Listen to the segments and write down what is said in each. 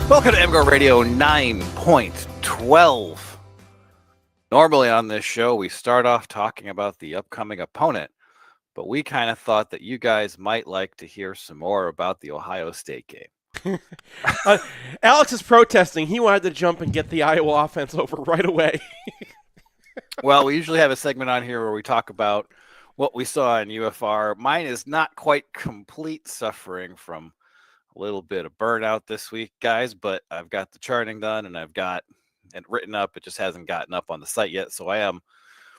Welcome to MGoRadio 9.12. Normally on this show, we start off talking about the upcoming opponent, but we kind of thought that you guys might like to hear some more about the Ohio State game. Alex is protesting. He wanted to jump and get the Iowa offense over right away. Well, we usually have a segment on here where we talk about what we saw in UFR. Mine is not quite complete, suffering from a little bit of burnout this week, guys, but I've got the charting done and I've got it written up. It just hasn't gotten up on the site yet, so I am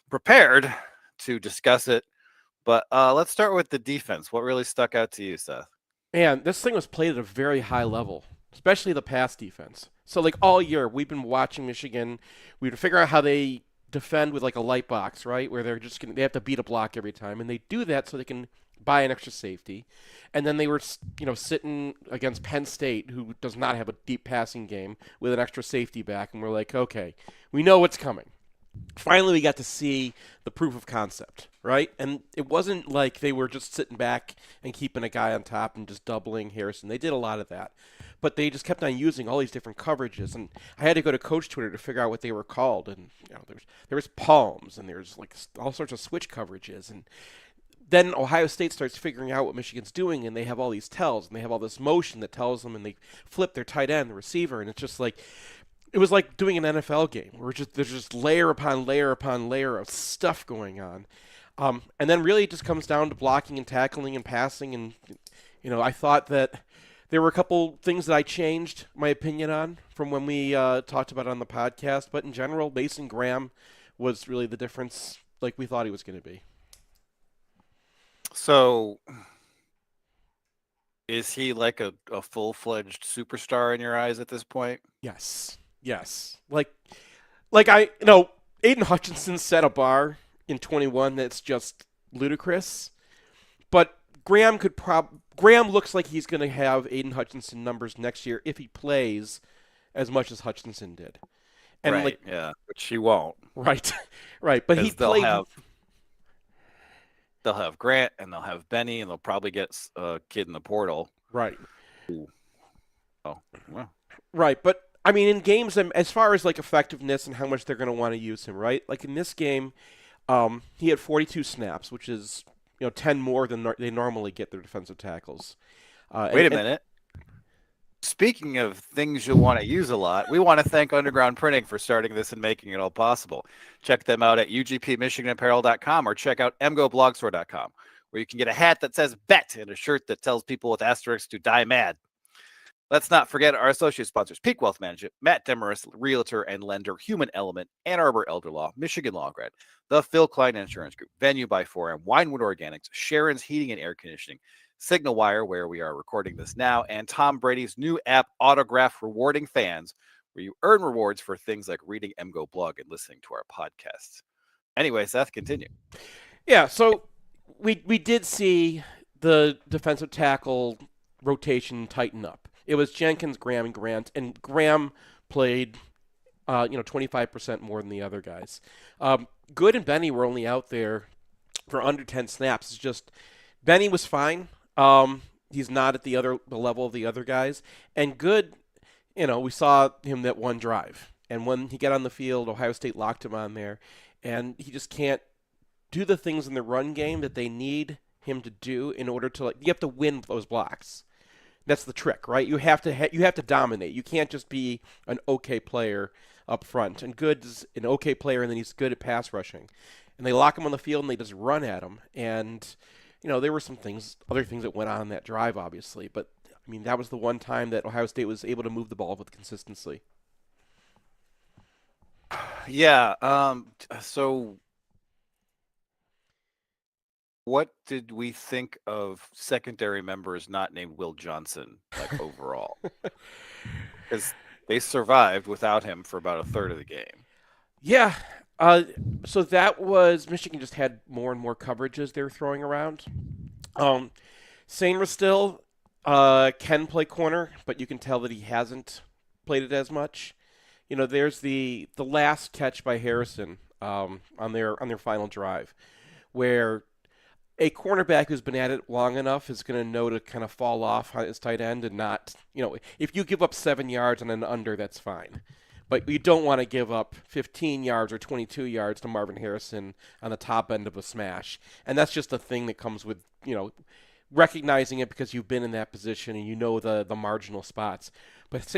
prepared to discuss it. But let's start with the defense. What really stuck out to you, Seth? Man, this thing was played at a very high level, especially the pass defense. So, like, all year, we've been watching Michigan. We would figure out how they defend with, like, a light box, right, where they have to beat a block every time, and they do that so they can buy an extra safety. And then they were, sitting against Penn State, who does not have a deep passing game, with an extra safety back, and we're like, okay, we know what's coming. Finally, we got to see the proof of concept, right? And it wasn't like they were just sitting back and keeping a guy on top and just doubling Harrison. They did a lot of that. But they just kept on using all these different coverages. And I had to go to Coach Twitter to figure out what they were called. And there was palms, and there's like all sorts of switch coverages. And then Ohio State starts figuring out what Michigan's doing, and they have all these tells, and they have all this motion that tells them, and they flip their tight end, the receiver, and it's just like, it was like doing an NFL game where there's just layer upon layer upon layer of stuff going on. And then really it just comes down to blocking and tackling and passing. And, I thought that there were a couple things that I changed my opinion on from when we talked about it on the podcast. But in general, Mason Graham was really the difference, like we thought he was going to be. So is he like a full-fledged superstar in your eyes at this point? Yes. Like Aiden Hutchinson set a bar in 21 that's just ludicrous. But Graham looks like he's going to have Aiden Hutchinson numbers next year if he plays as much as Hutchinson did. And right, which he won't. Right. But he played. They'll have Grant and they'll have Benny and they'll probably get a kid in the portal. Right. Ooh. Oh, well. Right, but I mean, in games, as far as like effectiveness and how much they're going to want to use him, right? Like in this game, he had 42 snaps, which is 10 more than they normally get their defensive tackles. Wait a minute. Speaking of things you'll want to use a lot, we want to thank Underground Printing for starting this and making it all possible. Check them out at ugpmichiganapparel.com or check out mgoblogstore.com, where you can get a hat that says bet and a shirt that tells people with asterisks to die mad. Let's not forget our associate sponsors, Peak Wealth Management, Matt Demarest, Realtor and Lender, Human Element, Ann Arbor Elder Law, Michigan Law Grad, the Phil Klein Insurance Group, Venue by 4M, Winewood Organics, Sharon's Heating and Air Conditioning, Signal Wire, where we are recording this now, and Tom Brady's new app, Autograph, rewarding fans, where you earn rewards for things like reading MGO blog and listening to our podcasts. Anyway, Seth, continue. Yeah, so we did see the defensive tackle rotation tighten up. It was Jenkins, Graham, and Grant, and Graham played 25% more than the other guys. Good and Benny were only out there for under 10 snaps. It's just Benny was fine. He's not at the level of the other guys. And Good, we saw him that one drive. And when he got on the field, Ohio State locked him on there. And he just can't do the things in the run game that they need him to do in order to, you have to win those blocks. That's the trick, right? You have to dominate. You can't just be an okay player up front. And Good's an okay player, and then he's good at pass rushing. And they lock him on the field, and they just run at him. And there were other things that went on in that drive, obviously. But I mean, that was the one time that Ohio State was able to move the ball with consistency. Yeah. So what did we think of secondary members not named Will Johnson, like overall? Because they survived without him for about a third of the game. Yeah. So that was Michigan just had more and more coverages they were throwing around. Sainer still can play corner, but you can tell that he hasn't played it as much. There's the last catch by Harrison on their final drive, where a cornerback who's been at it long enough is going to know to kind of fall off on his tight end and not, if you give up 7 yards on an under, that's fine. But you don't want to give up 15 yards or 22 yards to Marvin Harrison on the top end of a smash. And that's just a thing that comes with, recognizing it because you've been in that position and you know the marginal spots. But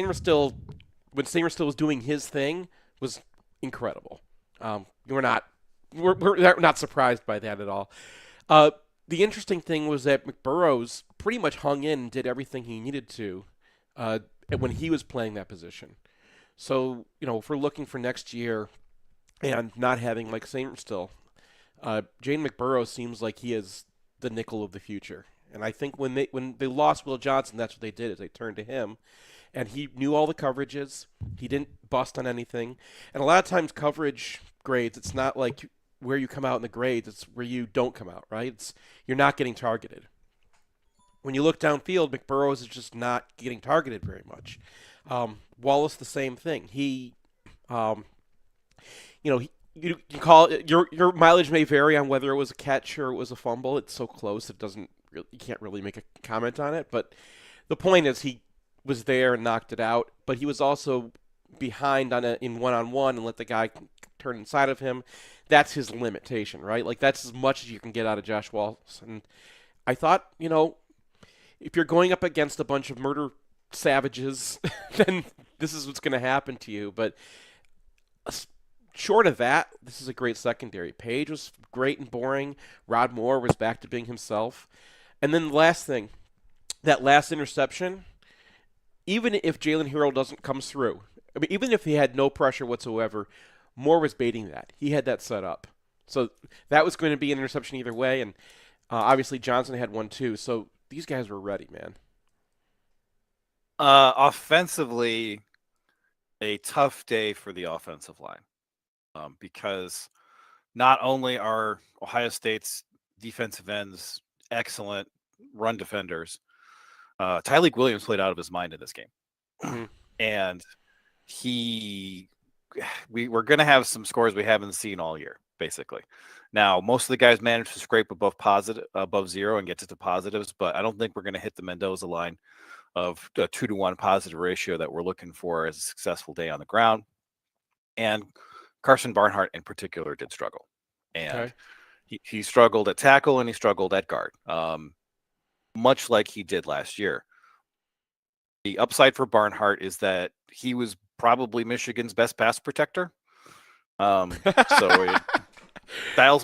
when Singer still was doing his thing, was incredible. We're not surprised by that at all. The interesting thing was that McBurrows pretty much hung in and did everything he needed to when he was playing that position. So, if we're looking for next year and not having Mike Sainer still, Jane McBurrows seems like he is the nickel of the future. And I think when they lost Will Johnson, that's what they did, is they turned to him. And he knew all the coverages. He didn't bust on anything. And a lot of times coverage grades, it's not like where you come out in the grades, it's where you don't come out, right? You're not getting targeted. When you look downfield, McBurrows is just not getting targeted very much. Wallace, the same thing. He, you can call it, your mileage may vary on whether it was a catch or it was a fumble. It's so close it doesn't you can't really make a comment on it. But the point is he was there and knocked it out, but he was also behind in one-on-one and let the guy turn inside of him. That's his limitation, right? Like that's as much as you can get out of Josh Wallace. And I thought, if you're going up against a bunch of murder savages, then this is what's going to happen to you. But short of that, this is a great secondary. Page was great and boring. Rod Moore was back to being himself. And then the last thing, that last interception, even if Jalen Hero doesn't come through, I mean, even if he had no pressure whatsoever, Moore was baiting that. He had that set up. So that was going to be an interception either way. And obviously Johnson had one too. So these guys were ready, man. Offensively, a tough day for the offensive line because not only are Ohio State's defensive ends excellent run defenders, Tyleik Williams played out of his mind in this game. Mm-hmm. And we're going to have some scores we haven't seen all year, basically. Now, most of the guys managed to scrape above zero and get to the positives, but I don't think we're going to hit the Mendoza line of a 2-to-1 positive ratio that we're looking for as a successful day on the ground. And Carson Barnhart in particular did struggle. And he struggled at tackle and he struggled at guard, much like he did last year. The upside for Barnhart is that he was probably Michigan's best pass protector. Styles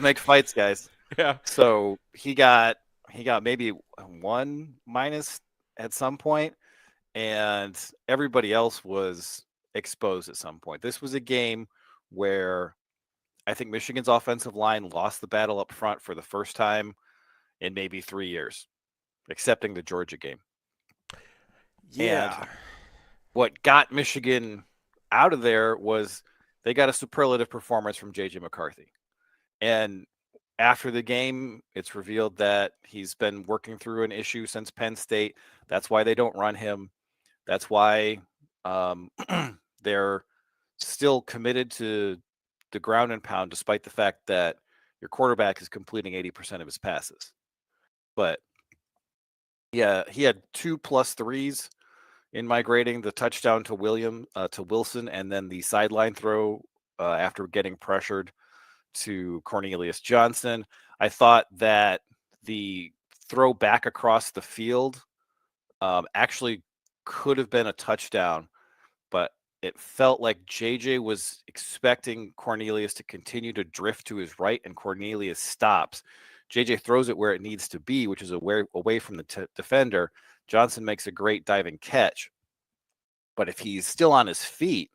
make fights, guys. Yeah. So he got maybe 1 minus at some point, and everybody else was exposed at some point. This was a game where I think Michigan's offensive line lost the battle up front for the first time in maybe 3 years, excepting the Georgia game. Yeah. And what got Michigan out of there was they got a superlative performance from J.J. McCarthy. And after the game, it's revealed that he's been working through an issue since Penn State. That's why they don't run him. That's why they're still committed to the ground and pound, despite the fact that your quarterback is completing 80% of his passes. But yeah, he had 2+3s in my grading: the touchdown to Wilson, and then the sideline throw after getting pressured to Cornelius Johnson. I thought that the throw back across the field actually could have been a touchdown, but it felt like JJ was expecting Cornelius to continue to drift to his right, and Cornelius stops. JJ throws it where it needs to be, which is away from the defender. Johnson makes a great diving catch. But if he's still on his feet,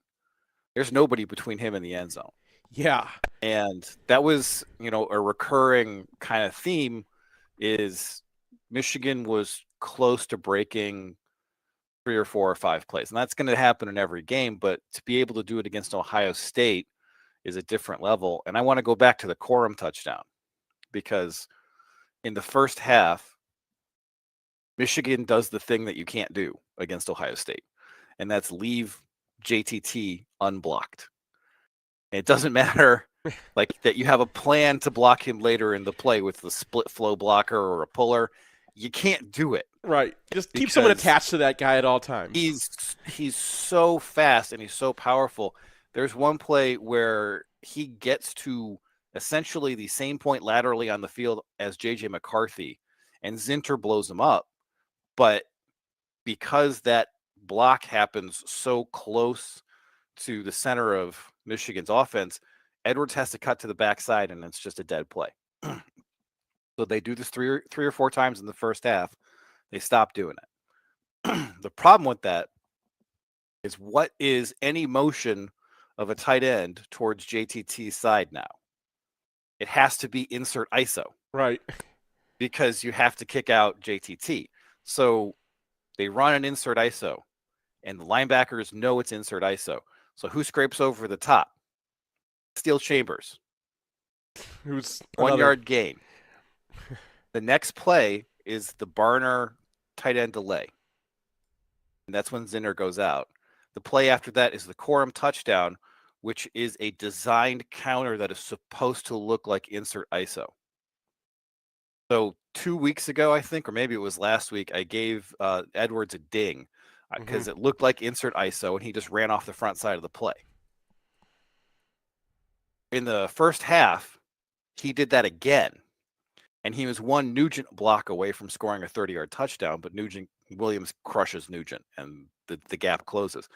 there's nobody between him and the end zone. Yeah. And that was, a recurring kind of theme is Michigan was close to breaking 3 or 4 or 5 plays. And that's going to happen in every game, but to be able to do it against Ohio State is a different level. And I want to go back to the Corum touchdown because in the first half, Michigan does the thing that you can't do against Ohio State, and that's leave JTT unblocked. It doesn't matter like that you have a plan to block him later in the play with the split flow blocker or a puller. You can't do it. Right. Just keep someone attached to that guy at all times. He's so fast and he's so powerful. There's one play where he gets to essentially the same point laterally on the field as JJ McCarthy, and Zinter blows him up. But because that block happens so close to the center of Michigan's offense, Edwards has to cut to the backside, and it's just a dead play. So they do this three or four times in the first half. They stop doing it. The problem with that is, what is any motion of a tight end towards JTT's side now? It has to be insert ISO. Right. Because you have to kick out JTT. So they run an insert ISO, and the linebackers know it's insert ISO. So who scrapes over the top? Steele Chambers. Who's 1 yard gain. The next play is the Barner tight end delay. And that's when Zinner goes out. The play after that is the Corum touchdown, which is a designed counter that is supposed to look like insert ISO. So 2 weeks ago, I think, or maybe it was last week, I gave Edwards a ding because it looked like insert ISO, and he just ran off the front side of the play. In the first half, he did that again, and he was one Nugent block away from scoring a 30-yard touchdown, but Williams crushes Nugent, and the gap closes.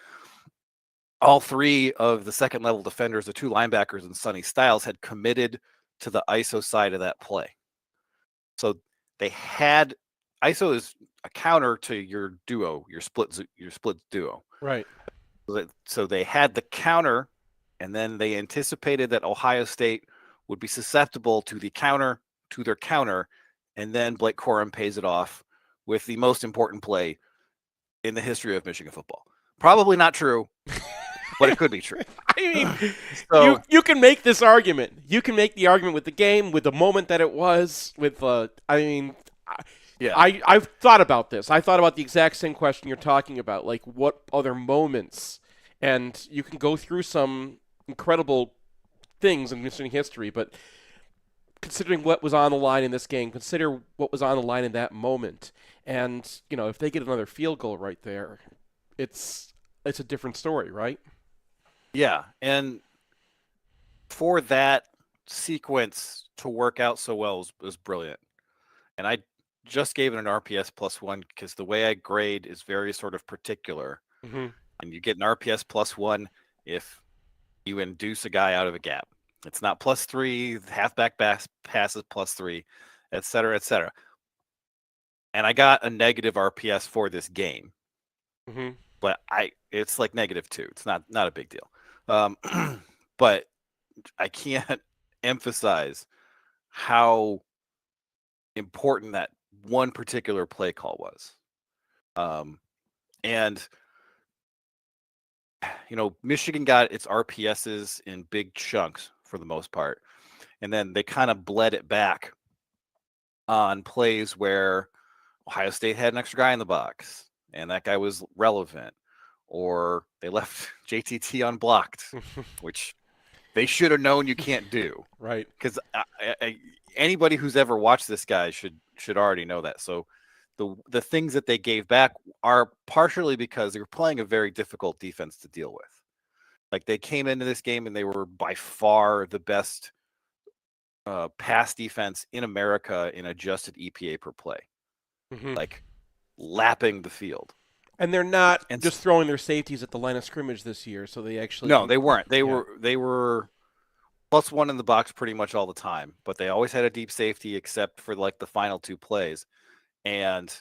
All three of the second-level defenders, the two linebackers and Sonny Styles, had committed to the ISO side of that play. So they had ISO is a counter to your duo, your split duo. Right. So they had the counter, and then they anticipated that Ohio State would be susceptible to the counter, to their counter, and then Blake Corum pays it off with the most important play in the history of Michigan football. Probably not true, but it could be true. I mean, you can make this argument. You can make the argument with the game, with the moment that it was, with yeah. I've thought about this. I thought about the exact same question you're talking about, like what other moments, and you can go through some incredible things in Michigan history, but considering what was on the line in this game, consider what was on the line in that moment, and if they get another field goal right there, it's a different story, right? Yeah, and for that sequence to work out so well was brilliant. And I just gave it an RPS +1 because the way I grade is very sort of particular. Mm-hmm. And you get an RPS +1 if you induce a guy out of a gap. It's not +3, halfback passes +3, et cetera, et cetera. And I got a negative RPS for this game. Mm-hmm. But it's like -2. It's not a big deal. But I can't emphasize how important that one particular play call was. And Michigan got its RPSs in big chunks for the most part. And then they kind of bled it back on plays where Ohio State had an extra guy in the box and that guy was relevant, or they left JTT unblocked, which they should have known you can't do. Right. Because anybody who's ever watched this guy should already know that. So the things that they gave back are partially because they were playing a very difficult defense to deal with. Like, they came into this game and they were by far the best pass defense in America in adjusted EPA per play. Mm-hmm. Like, lapping the field. And they're not And just throwing their safeties at the line of scrimmage this year, so they actually no, can. they weren't. Yeah. They were +1 in the box pretty much all the time, but they always had a deep safety except for like the final 2 plays. And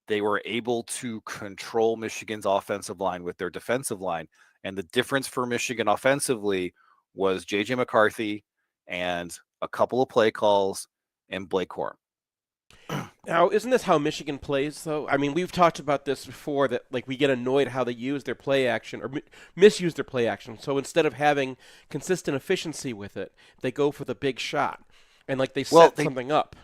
they were able to control Michigan's offensive line with their defensive line. And the difference for Michigan offensively was JJ McCarthy and a couple of play calls and Blake Corum. Now, isn't this how Michigan plays, though? I mean, we've talked about this before that, like, we get annoyed how they use their play action or misuse their play action. So instead of having consistent efficiency with it, they go for the big shot and, like, they Well, set something up.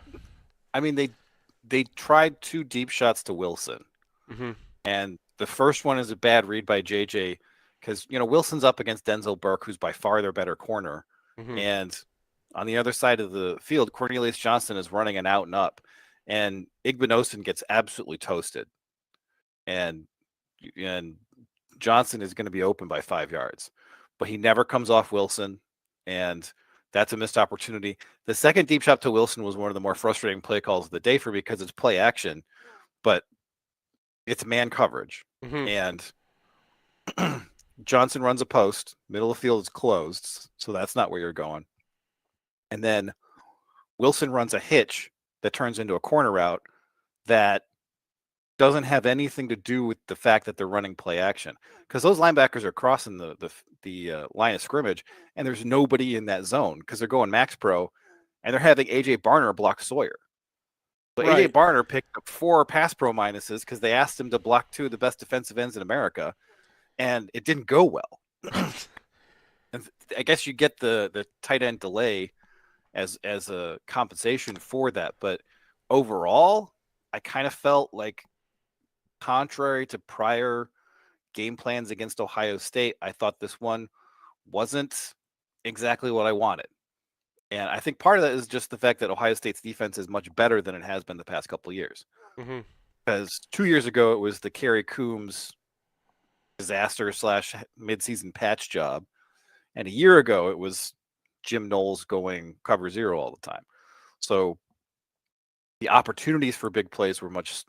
they tried 2 deep shots to Wilson. Mm-hmm. And the first one is a bad read by JJ because, Wilson's up against Denzel Burke, who's by far their better corner. Mm-hmm. And on the other side of the field, Cornelius Johnson is running an out and up. And Igbinosun gets absolutely toasted. And Johnson is going to be open by 5 yards. But he never comes off Wilson. And that's a missed opportunity. The second deep shot to Wilson was one of the more frustrating play calls of the day for me because it's play action. But it's man coverage. Mm-hmm. And Johnson runs a post, middle of the field is closed, so that's not where you're going. And then Wilson runs a hitch that turns into a corner route that doesn't have anything to do with the fact that they're running play action, because those linebackers are crossing the line of scrimmage, and there's nobody in that zone because they're going max pro, and they're having AJ Barner block Sawyer. So Right. AJ Barner picked up 4 pass pro minuses because they asked him to block 2 of the best defensive ends in America, and it didn't go well. And I guess you get the tight end delay as a compensation for that, but overall, I kind of felt like, contrary to prior game plans against Ohio State, I thought this one wasn't exactly what I wanted. And I think part of that is just the fact that Ohio State's defense is much better than it has been the past couple of years. Mm-hmm. Because 2 years ago, it was the Kerry Coombs disaster / midseason patch job. And a year ago, it was Jim Knowles going cover 0 all the time. So the opportunities for big plays were much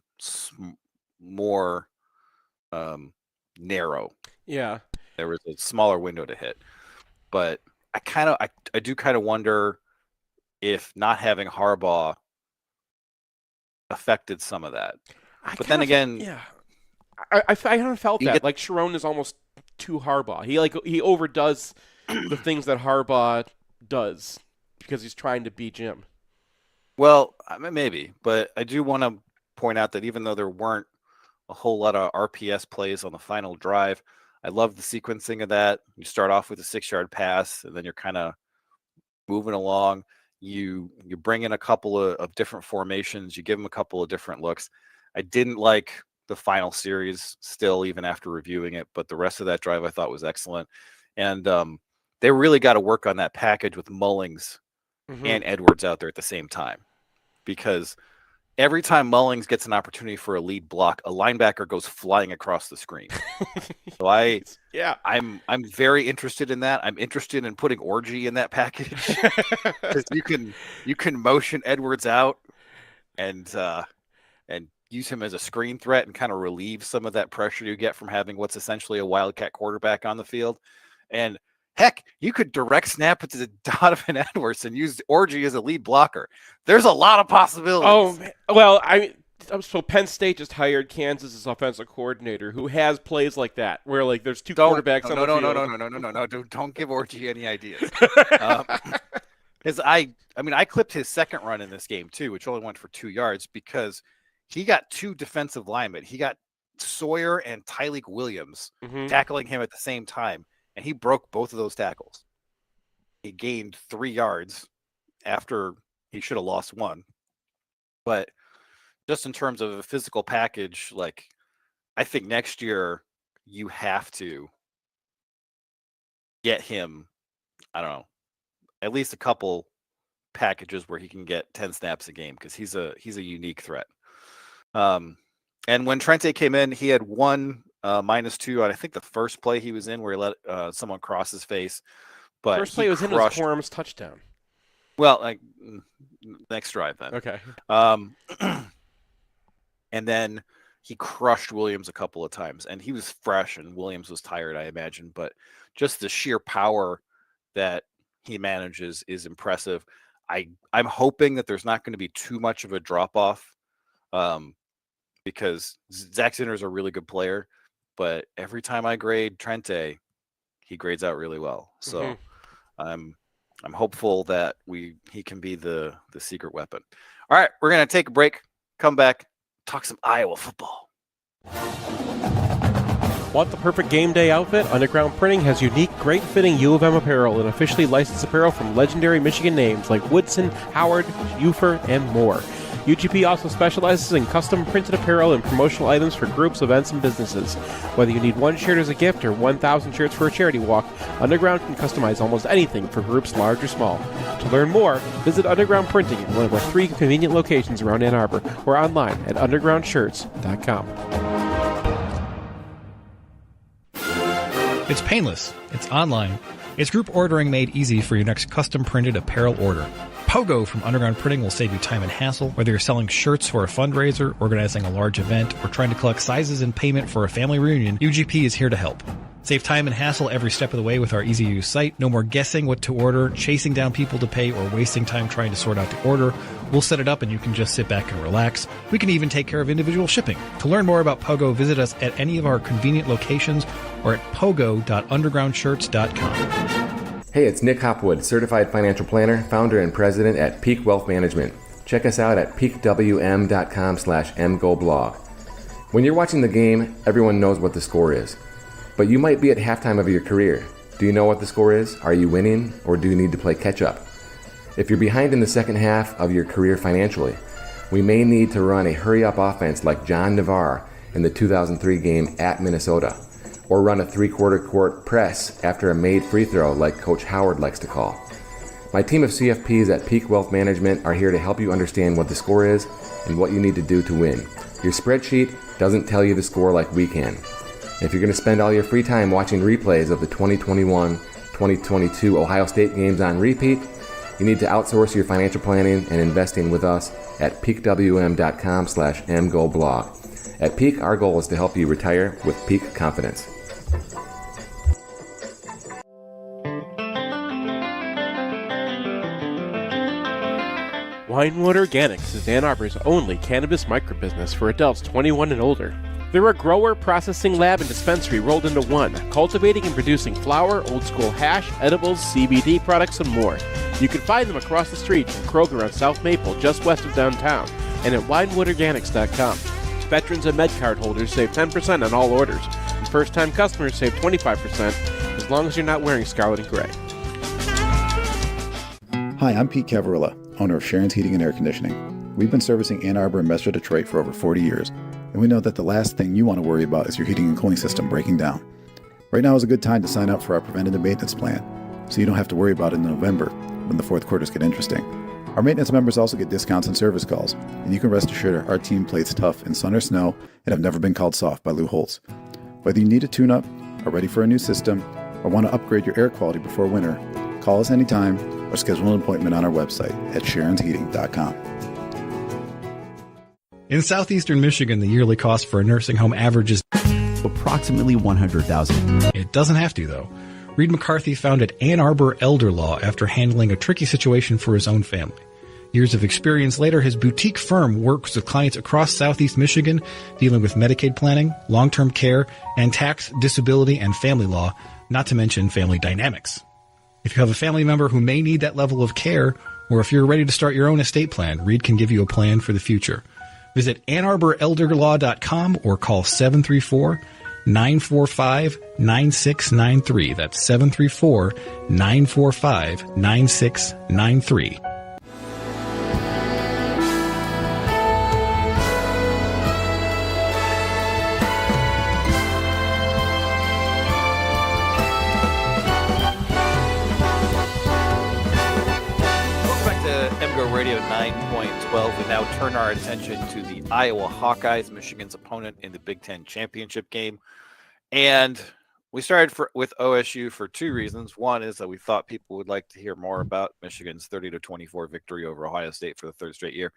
more narrow. Yeah. There was a smaller window to hit. But I do kind of wonder if not having Harbaugh affected some of that. But then again, yeah, I kind of felt that like Sharon is almost too Harbaugh. He overdoes the things that Harbaugh does because he's trying to be Jim. Well, maybe, but I do want to point out that even though there weren't a whole lot of RPS plays on the final drive, I love the sequencing of that. You start off with a 6-yard pass, and then you're kind of moving along. You bring in a couple of different formations. You give them a couple of different looks. I didn't like the final series still, even after reviewing it, but the rest of that drive I thought was excellent. And they really got to work on that package with Mullings and Edwards out there at the same time, because every time Mullings gets an opportunity for a lead block, a linebacker goes flying across the screen. So I'm very interested in that. I'm interested in putting Orgy in that package because you can motion Edwards out and use him as a screen threat and kind of relieve some of that pressure you get from having what's essentially a wildcat quarterback on the field. And heck, you could direct snap it to Donovan Edwards and use Orgy as a lead blocker. There's a lot of possibilities. Oh, man. Well, so Penn State just hired Kansas's offensive coordinator, who has plays like that, where like there's 2 quarterbacks on the field. No, don't give Orgy any ideas. Because I clipped his second run in this game too, which only went for 2 yards because he got 2 defensive linemen. He got Sawyer and Tyleek Williams tackling him at the same time, and he broke both of those tackles. He gained 3 yards after he should have lost 1. But just in terms of a physical package, like, I think next year you have to get him, I don't know, at least a couple packages where he can get 10 snaps a game, because he's a unique threat. And when Trente came in, he had 1 -2 on, I think, the first play he was in where he let someone cross his face. But first play was in his Corum's touchdown. Well, like, next drive then. Okay. And then he crushed Williams a couple of times, and he was fresh, and Williams was tired, I imagine. But just the sheer power that he manages is impressive. I'm hoping that there's not going to be too much of a drop off, because Zach Zinner is a really good player, but every time I grade Trente, he grades out really well. So I'm hopeful that he can be the secret weapon. All right, we're gonna take a break, come back, talk some Iowa football. Want the perfect game day outfit? Underground Printing has unique, great-fitting U of M apparel and officially licensed apparel from legendary Michigan names like Woodson, Howard, Ufer, and more. UGP also specializes in custom printed apparel and promotional items for groups, events, and businesses. Whether you need one shirt as a gift or 1,000 shirts for a charity walk, Underground can customize almost anything for groups large or small. To learn more, visit Underground Printing in one of our 3 convenient locations around Ann Arbor or online at undergroundshirts.com. It's painless, it's online, it's group ordering made easy for your next custom printed apparel order. Pogo from Underground Printing will save you time and hassle, whether you're selling shirts for a fundraiser, organizing a large event, or trying to collect sizes and payment for a family reunion. UGP is here to help. Save time and hassle every step of the way with our easy-to-use site. No more guessing what to order, chasing down people to pay, or wasting time trying to sort out the order. We'll set it up and you can just sit back and relax. We can even take care of individual shipping. To learn more about Pogo, visit us at any of our convenient locations or at pogo.undergroundshirts.com. Hey, it's Nick Hopwood, Certified Financial Planner, founder and president at Peak Wealth Management. Check us out at peakwm.com/mgoblog. When you're watching the game, everyone knows what the score is. But you might be at halftime of your career. Do you know what the score is? Are you winning, or do you need to play catch-up? If you're behind in the second half of your career financially, we may need to run a hurry-up offense like John Navarre in the 2003 game at Minnesota, or run a three-quarter court press after a made free throw like Coach Howard likes to call. My team of CFPs at Peak Wealth Management are here to help you understand what the score is and what you need to do to win. Your spreadsheet doesn't tell you the score like we can. If you're going to spend all your free time watching replays of the 2021-2022 Ohio State games on repeat, you need to outsource your financial planning and investing with us at peakwm.com/mgoblog. At Peak, our goal is to help you retire with peak confidence. Winewood Organics is Ann Arbor's only cannabis microbusiness for adults 21 and older. They're a grower, processing lab, and dispensary rolled into one, cultivating and producing flower, old-school hash, edibles, CBD products, and more. You can find them across the street from Kroger on South Maple, just west of downtown, and at winewoodorganics.com. Veterans and MedCard holders save 10% on all orders, and first-time customers save 25% as long as you're not wearing scarlet and gray. Hi, I'm Pete Cavarilla, owner of Sharon's Heating and Air Conditioning. We've been servicing Ann Arbor and Metro Detroit for over 40 years, and we know that the last thing you want to worry about is your heating and cooling system breaking down. Right now is a good time to sign up for our preventative maintenance plan, so you don't have to worry about it in November when the fourth quarters get interesting. Our maintenance members also get discounts on service calls, and you can rest assured our team plays tough in sun or snow and have never been called soft by Lou Holtz. Whether you need a tune-up, are ready for a new system, or want to upgrade your air quality before winter, call us anytime or schedule an appointment on our website at sharonsheating.com. In southeastern Michigan, the yearly cost for a nursing home averages approximately $100,000. It doesn't have to, though. Reed McCarthy founded Ann Arbor Elder Law after handling a tricky situation for his own family. Years of experience later, his boutique firm works with clients across southeast Michigan, dealing with Medicaid planning, long-term care, and tax, disability, and family law, not to mention family dynamics. If you have a family member who may need that level of care, or if you're ready to start your own estate plan, Reed can give you a plan for the future. Visit AnnArborElderLaw.com or call 734-945-9693. That's 734-945-9693. MGoRadio 9.12. We now turn our attention to the Iowa Hawkeyes, Michigan's opponent in the Big Ten championship game. And we started with OSU for two reasons. One is that we thought people would like to hear more about Michigan's 30-24 victory over Ohio State for the third straight year.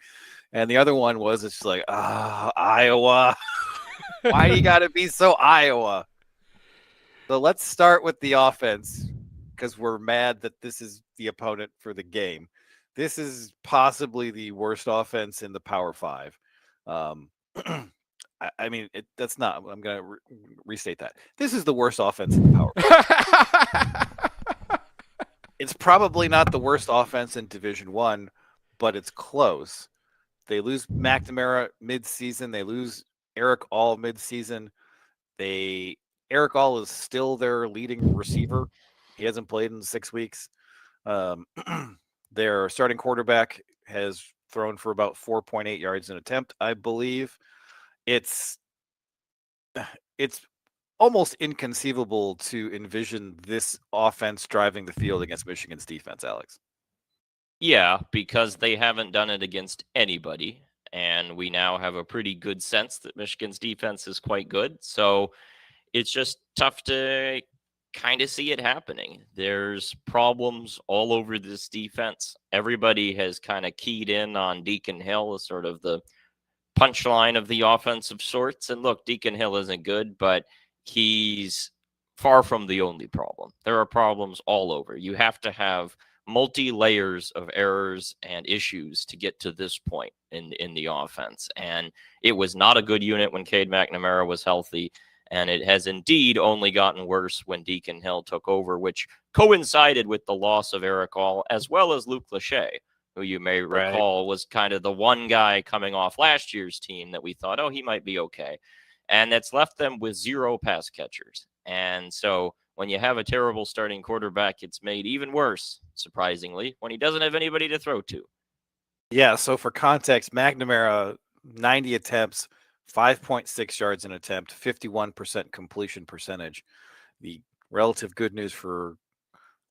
And the other one was it's like, Iowa. Why you got to be so Iowa? So let's start with the offense because we're mad that this is the opponent for the game. This is possibly the worst offense in the Power Five. I mean, that's not. I'm going to restate that. This is the worst offense in the Power Five. It's probably not the worst offense in Division One, but it's close. They lose McNamara mid-season. They lose Eric All mid-season. Eric All is still their leading receiver. He hasn't played in 6 weeks. Their starting quarterback has thrown for about 4.8 yards an attempt, I believe. It's almost inconceivable to envision this offense driving the field against Michigan's defense, Alex. Yeah, because they haven't done it against anybody. And we now have a pretty good sense that Michigan's defense is quite good. So it's just tough to kind of see it happening. There's problems all over this defense. Everybody has kind of keyed in on Deacon Hill as sort of the punchline of the offense of sorts. And look, Deacon Hill isn't good, but he's far from the only problem. There are problems all over. You have to have multi-layers of errors and issues to get to this point in the offense. And it was not a good unit when Cade McNamara was healthy. And it has indeed only gotten worse when Deacon Hill took over, which coincided with the loss of Eric All, as well as Luke Lachey, who you may recall was kind of the one guy coming off last year's team that we thought, oh, he might be okay. And that's left them with 0 pass catchers. And so when you have a terrible starting quarterback, it's made even worse, surprisingly, when he doesn't have anybody to throw to. Yeah, so for context, McNamara, 90 attempts, 5.6 yards an attempt, 51% completion percentage. The relative good news for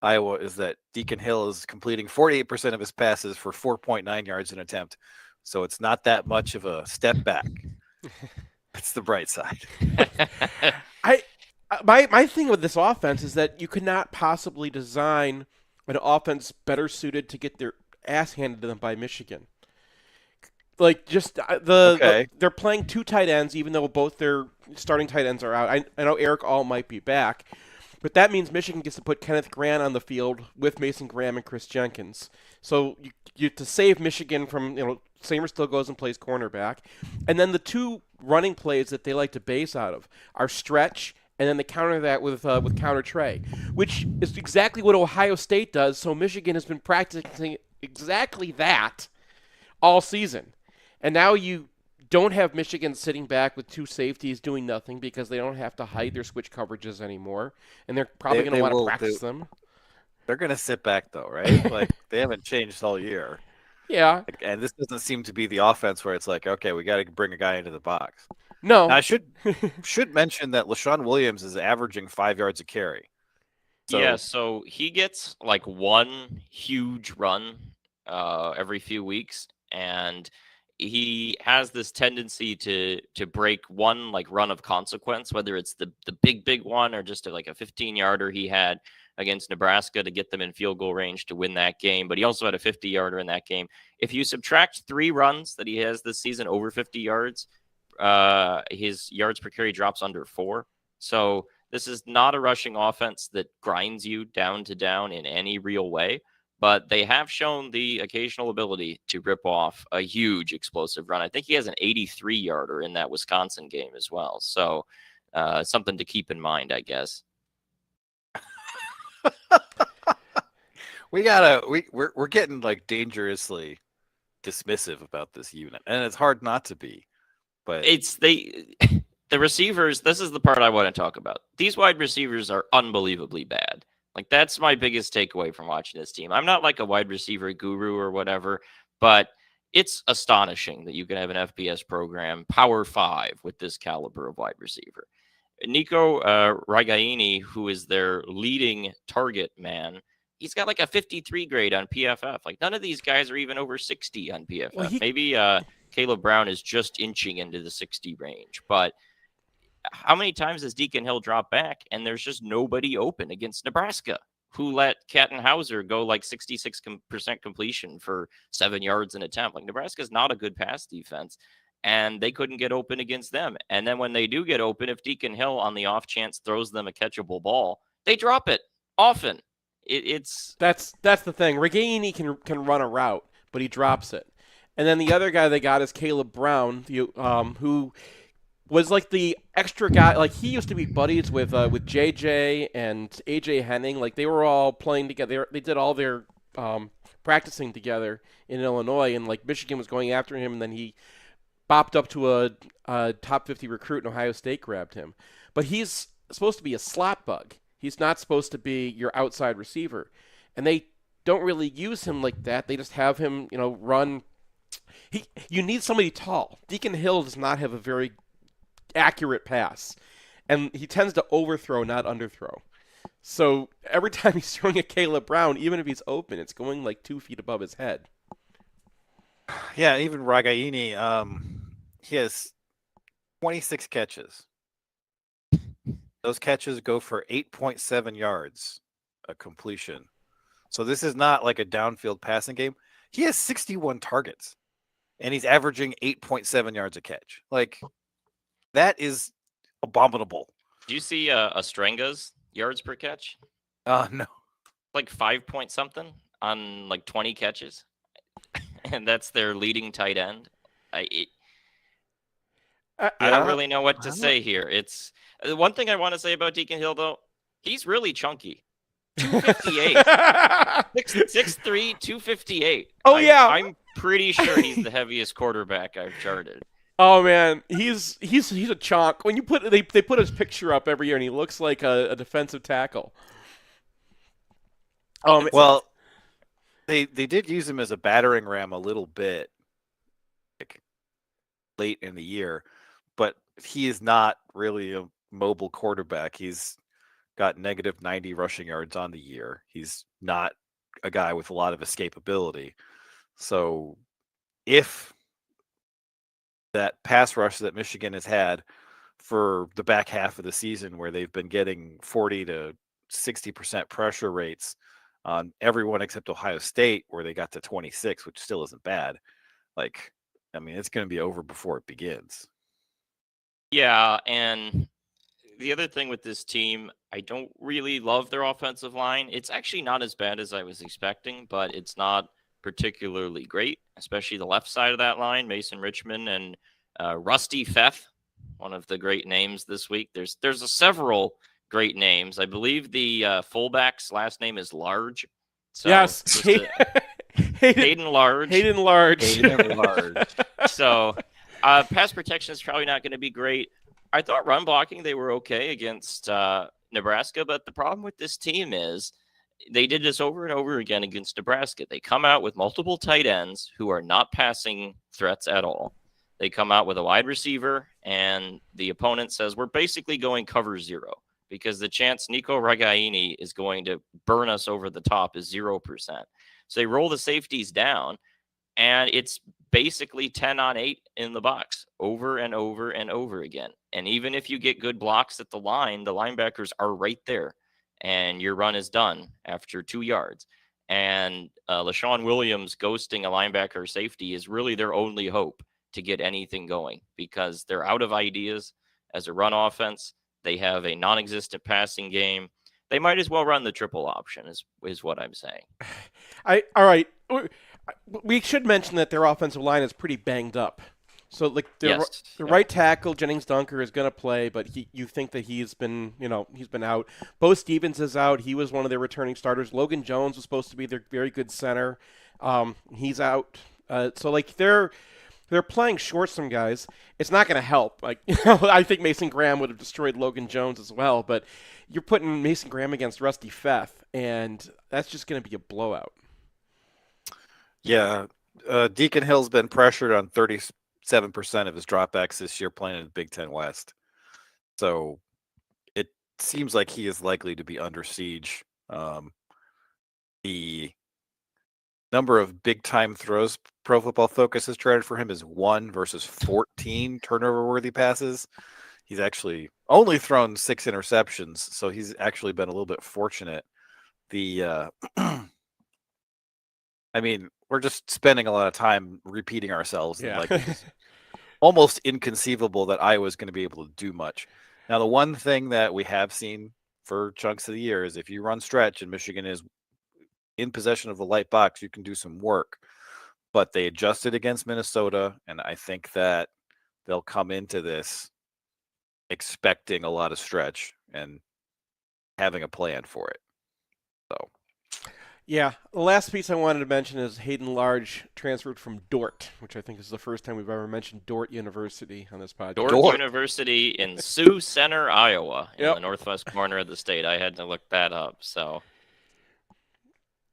Iowa is that Deacon Hill is completing 48% of his passes for 4.9 yards an attempt. So it's not that much of a step back. It's the bright side. My thing with this offense is that you could not possibly design an offense better suited to get their ass handed to them by Michigan. Like, just they're playing 2 tight ends, even though both their starting tight ends are out. I know Eric All might be back, but that means Michigan gets to put Kenneth Grant on the field with Mason Graham and Chris Jenkins. So you to save Michigan from, Samer still goes and plays cornerback. And then the 2 running plays that they like to base out of are stretch, and then they counter that with counter Trey, which is exactly what Ohio State does. So Michigan has been practicing exactly that all season. And now you don't have Michigan sitting back with 2 safeties doing nothing because they don't have to hide their switch coverages anymore, and they're probably going to want to practice them. They're going to sit back, though, right? Like, they haven't changed all year. Yeah. And this doesn't seem to be the offense where it's like, okay, we got to bring a guy into the box. No. Now, I should mention that LaShawn Williams is averaging 5 yards a carry. So he gets like 1 huge run every few weeks, and he has this tendency to break 1 like run of consequence, whether it's the big one or just like a 15-yarder he had against Nebraska to get them in field goal range to win that game. But he also had a 50-yarder in that game. If you subtract 3 runs that he has this season over 50 yards, his yards per carry drops under 4. So this is not a rushing offense that grinds you down to down in any real way. But they have shown the occasional ability to rip off a huge explosive run. I think he has an 83-yarder in that Wisconsin game as well. So something to keep in mind, I guess. We're getting like dangerously dismissive about this unit, and it's hard not to be. But it's the receivers. This is the part I want to talk about. These wide receivers are unbelievably bad. Like, that's my biggest takeaway from watching this team. I'm not like a wide receiver guru or whatever, but it's astonishing that you can have an FBS program, Power 5, with this caliber of wide receiver. Nico Ragaini, who is their leading target man, he's got like a 53 grade on PFF. Like, none of these guys are even over 60 on PFF. Well, maybe Caleb Brown is just inching into the 60 range, but how many times has Deacon Hill dropped back and there's just nobody open against Nebraska, who let Kattenhauser go like 66% completion for 7 yards an attempt? Like, Nebraska's not a good pass defense. and they couldn't get open against them. And then when they do get open, if Deacon Hill on the off chance throws them a catchable ball, they drop it often. That's the thing. Regaini can run a route, but he drops it. And then the other guy they got is Caleb Brown, who was like the extra guy. Like he used to be buddies with JJ and AJ Henning. Like they were all playing together. They did all their practicing together in Illinois, and like Michigan was going after him, and then he bopped up to a top 50 recruit, and Ohio State grabbed him. But he's supposed to be a slot bug. He's not supposed to be your outside receiver, and they don't really use him like that. They just have him, run. You need somebody tall. Deacon Hill does not have a very accurate pass, and he tends to overthrow, not underthrow. So every time he's throwing at Caleb Brown, even if he's open, it's going like 2 feet above his head. Yeah, even Ragaini, he has 26 catches. Those catches go for 8.7 yards a completion. So this is not like a downfield passing game. He has 61 targets, and he's averaging 8.7 yards a catch. Like, that is abominable. Do you see Ostrenga's yards per catch? No. Like 5 point something on like 20 catches. And that's their leading tight end. I don't really know what to say here. It's one thing I want to say about Deacon Hill, though. He's really chunky. 258. 6'3", 258. Oh, yeah. I'm pretty sure he's the heaviest quarterback I've charted. Oh man, he's a chonk. When you they put his picture up every year, and he looks like a defensive tackle. Well, they did use him as a battering ram a little bit, like, late in the year, but he is not really a mobile quarterback. He's got negative 90 rushing yards on the year. He's not a guy with a lot of escapability. So if that pass rush that Michigan has had for the back half of the season, where they've been getting 40 to 60% pressure rates on everyone except Ohio State, where they got to 26, which still isn't bad. Like, I mean, it's going to be over before it begins. Yeah, and the other thing with this team, I don't really love their offensive line. It's actually not as bad as I was expecting, but it's not particularly great, especially the left side of that line, Mason Richmond and Rusty Feth, one of the great names this week. There's several great names. I believe the fullback's last name is Large. So yes, Hayden Large. Hayden Large. Hayden Large. So pass protection is probably not going to be great. I thought run blocking, they were okay against Nebraska, but the problem with this team is they did this over and over again against Nebraska. They come out with multiple tight ends who are not passing threats at all. They come out with a wide receiver, and the opponent says, we're basically going cover zero, because the chance Nico Ragaini is going to burn us over the top is 0%. So they roll the safeties down, and it's basically 10 on 8 in the box over and over and over again. And even if you get good blocks at the line, the linebackers are right there, and your run is done after 2 yards. And LaShawn Williams ghosting a linebacker or safety is really their only hope to get anything going, because they're out of ideas as a run offense. They have a non-existent passing game. They might as well run the triple option is what I'm saying. All right. We should mention that their offensive line is pretty banged up. So like the right tackle, Jennings Dunker, is going to play, but you think that he's been out. Bo Stevens is out. He was one of their returning starters. Logan Jones was supposed to be their very good center. He's out. So like they're playing short some guys. It's not going to help. Like, I think Mason Graham would have destroyed Logan Jones as well, but you're putting Mason Graham against Rusty Feth, and that's just going to be a blowout. Yeah. Deacon Hill's been pressured on 37% of his dropbacks this year playing in the Big Ten West. So it seems like he is likely to be under siege. The number of big-time throws Pro Football Focus has traded for him is 1 versus 14 turnover-worthy passes. He's actually only thrown 6 interceptions, so he's actually been a little bit fortunate. I mean, we're just spending a lot of time repeating ourselves. Yeah. And like almost inconceivable that Iowa's going to be able to do much. Now, the one thing that we have seen for chunks of the year is if you run stretch and Michigan is in possession of the light box, you can do some work. But they adjusted against Minnesota, and I think that they'll come into this expecting a lot of stretch and having a plan for it. So, Yeah, the last piece I wanted to mention is Hayden Large transferred from Dordt, which I think is the first time we've ever mentioned Dordt University on this podcast. Dordt University in Sioux Center, Iowa, in Yep. the northwest corner of the state. I had to look that up. So, all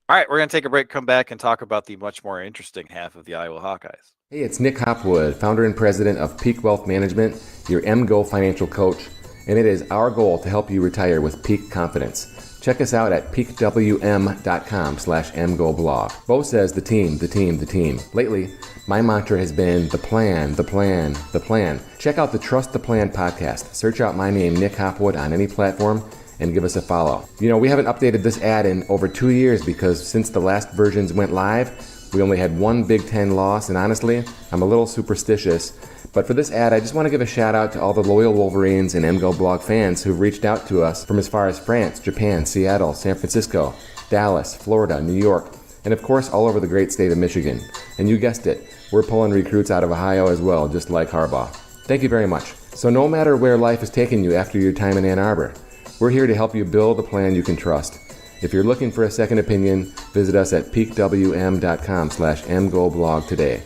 right, we're going to take a break, come back, and talk about the much more interesting half of the Iowa Hawkeyes. Hey, it's Nick Hopwood, founder and president of Peak Wealth Management, your MGO financial coach, and it is our goal to help you retire with peak confidence. Check us out at peakwm.com/MGoBlog. Bo says the team, the team, the team. Lately, my mantra has been the plan, the plan, the plan. Check out the Trust the Plan podcast. Search out my name, Nick Hopwood, on any platform and give us a follow. You know, we haven't updated this ad in over 2 years because since the last versions went live, we only had one Big Ten loss, and honestly, I'm a little superstitious. But for this ad, I just want to give a shout out to all the loyal Wolverines and MGO blog fans who've reached out to us from as far as France, Japan, Seattle, San Francisco, Dallas, Florida, New York, and of course all over the great state of Michigan. And you guessed it, we're pulling recruits out of Ohio as well, just like Harbaugh. Thank you very much. So no matter where life has taken you after your time in Ann Arbor, we're here to help you build a plan you can trust. If you're looking for a second opinion, visit us at peakwm.com/MGoBlog today.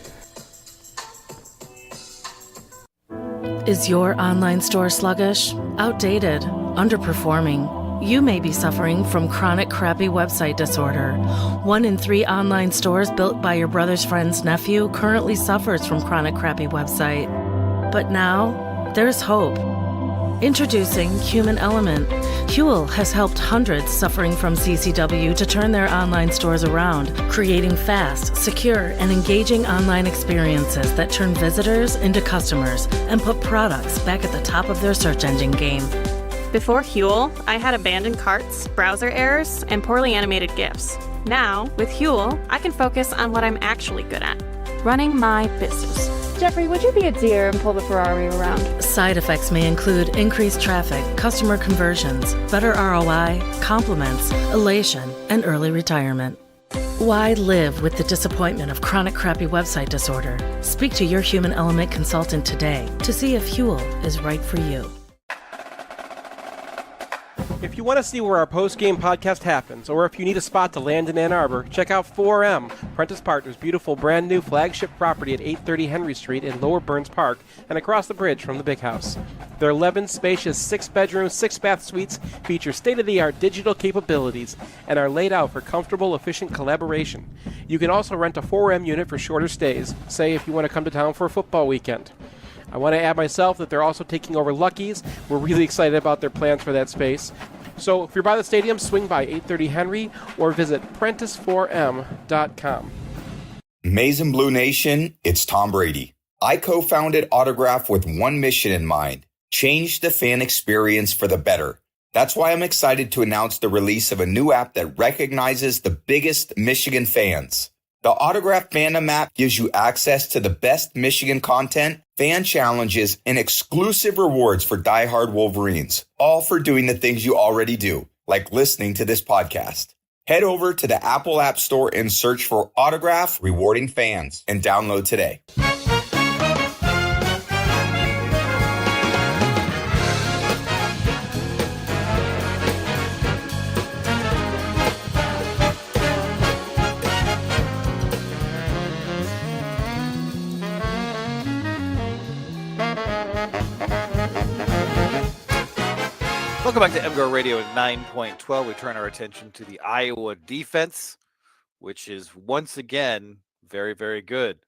Is your online store sluggish, outdated, underperforming? You may be suffering from chronic crappy website disorder. 1 in 3 online stores built by your brother's friend's nephew currently suffers from chronic crappy website. But now, there's hope. Introducing Human Element. Huel has helped hundreds suffering from CCW to turn their online stores around, creating fast, secure, and engaging online experiences that turn visitors into customers and put products back at the top of their search engine game. Before Huel, I had abandoned carts, browser errors, and poorly animated GIFs. Now, with Huel, I can focus on what I'm actually good at, running my business. Jeffrey, would you be a deer and pull the Ferrari around? Side effects may include increased traffic, customer conversions, better ROI, compliments, elation, and early retirement. Why live with the disappointment of chronic crappy website disorder? Speak to your Human Element consultant today to see if Huel is right for you. If you want to see where our post-game podcast happens, or if you need a spot to land in Ann Arbor, check out 4M, Prentice Partners' beautiful brand new flagship property at 830 Henry Street in Lower Burns Park and across the bridge from the Big House. Their 11 spacious 6-bedroom, 6-bath suites feature state-of-the-art digital capabilities and are laid out for comfortable, efficient collaboration. You can also rent a 4M unit for shorter stays, say if you want to come to town for a football weekend. I want to add myself that they're also taking over Lucky's. We're really excited about their plans for that space. So if you're by the stadium, swing by 830 Henry or visit Prentice4M.com. Maize and Blue Nation, it's Tom Brady. I co-founded Autograph with one mission in mind: change the fan experience for the better. That's why I'm excited to announce the release of a new app that recognizes the biggest Michigan fans. The Autograph Fandom app gives you access to the best Michigan content, fan challenges, and exclusive rewards for diehard Wolverines, all for doing the things you already do, like listening to this podcast. Head over to the Apple App Store and search for Autograph Rewarding Fans and download today. Welcome back to MGoRadio at 9.12. We turn our attention to the Iowa defense, which is once again very, very good.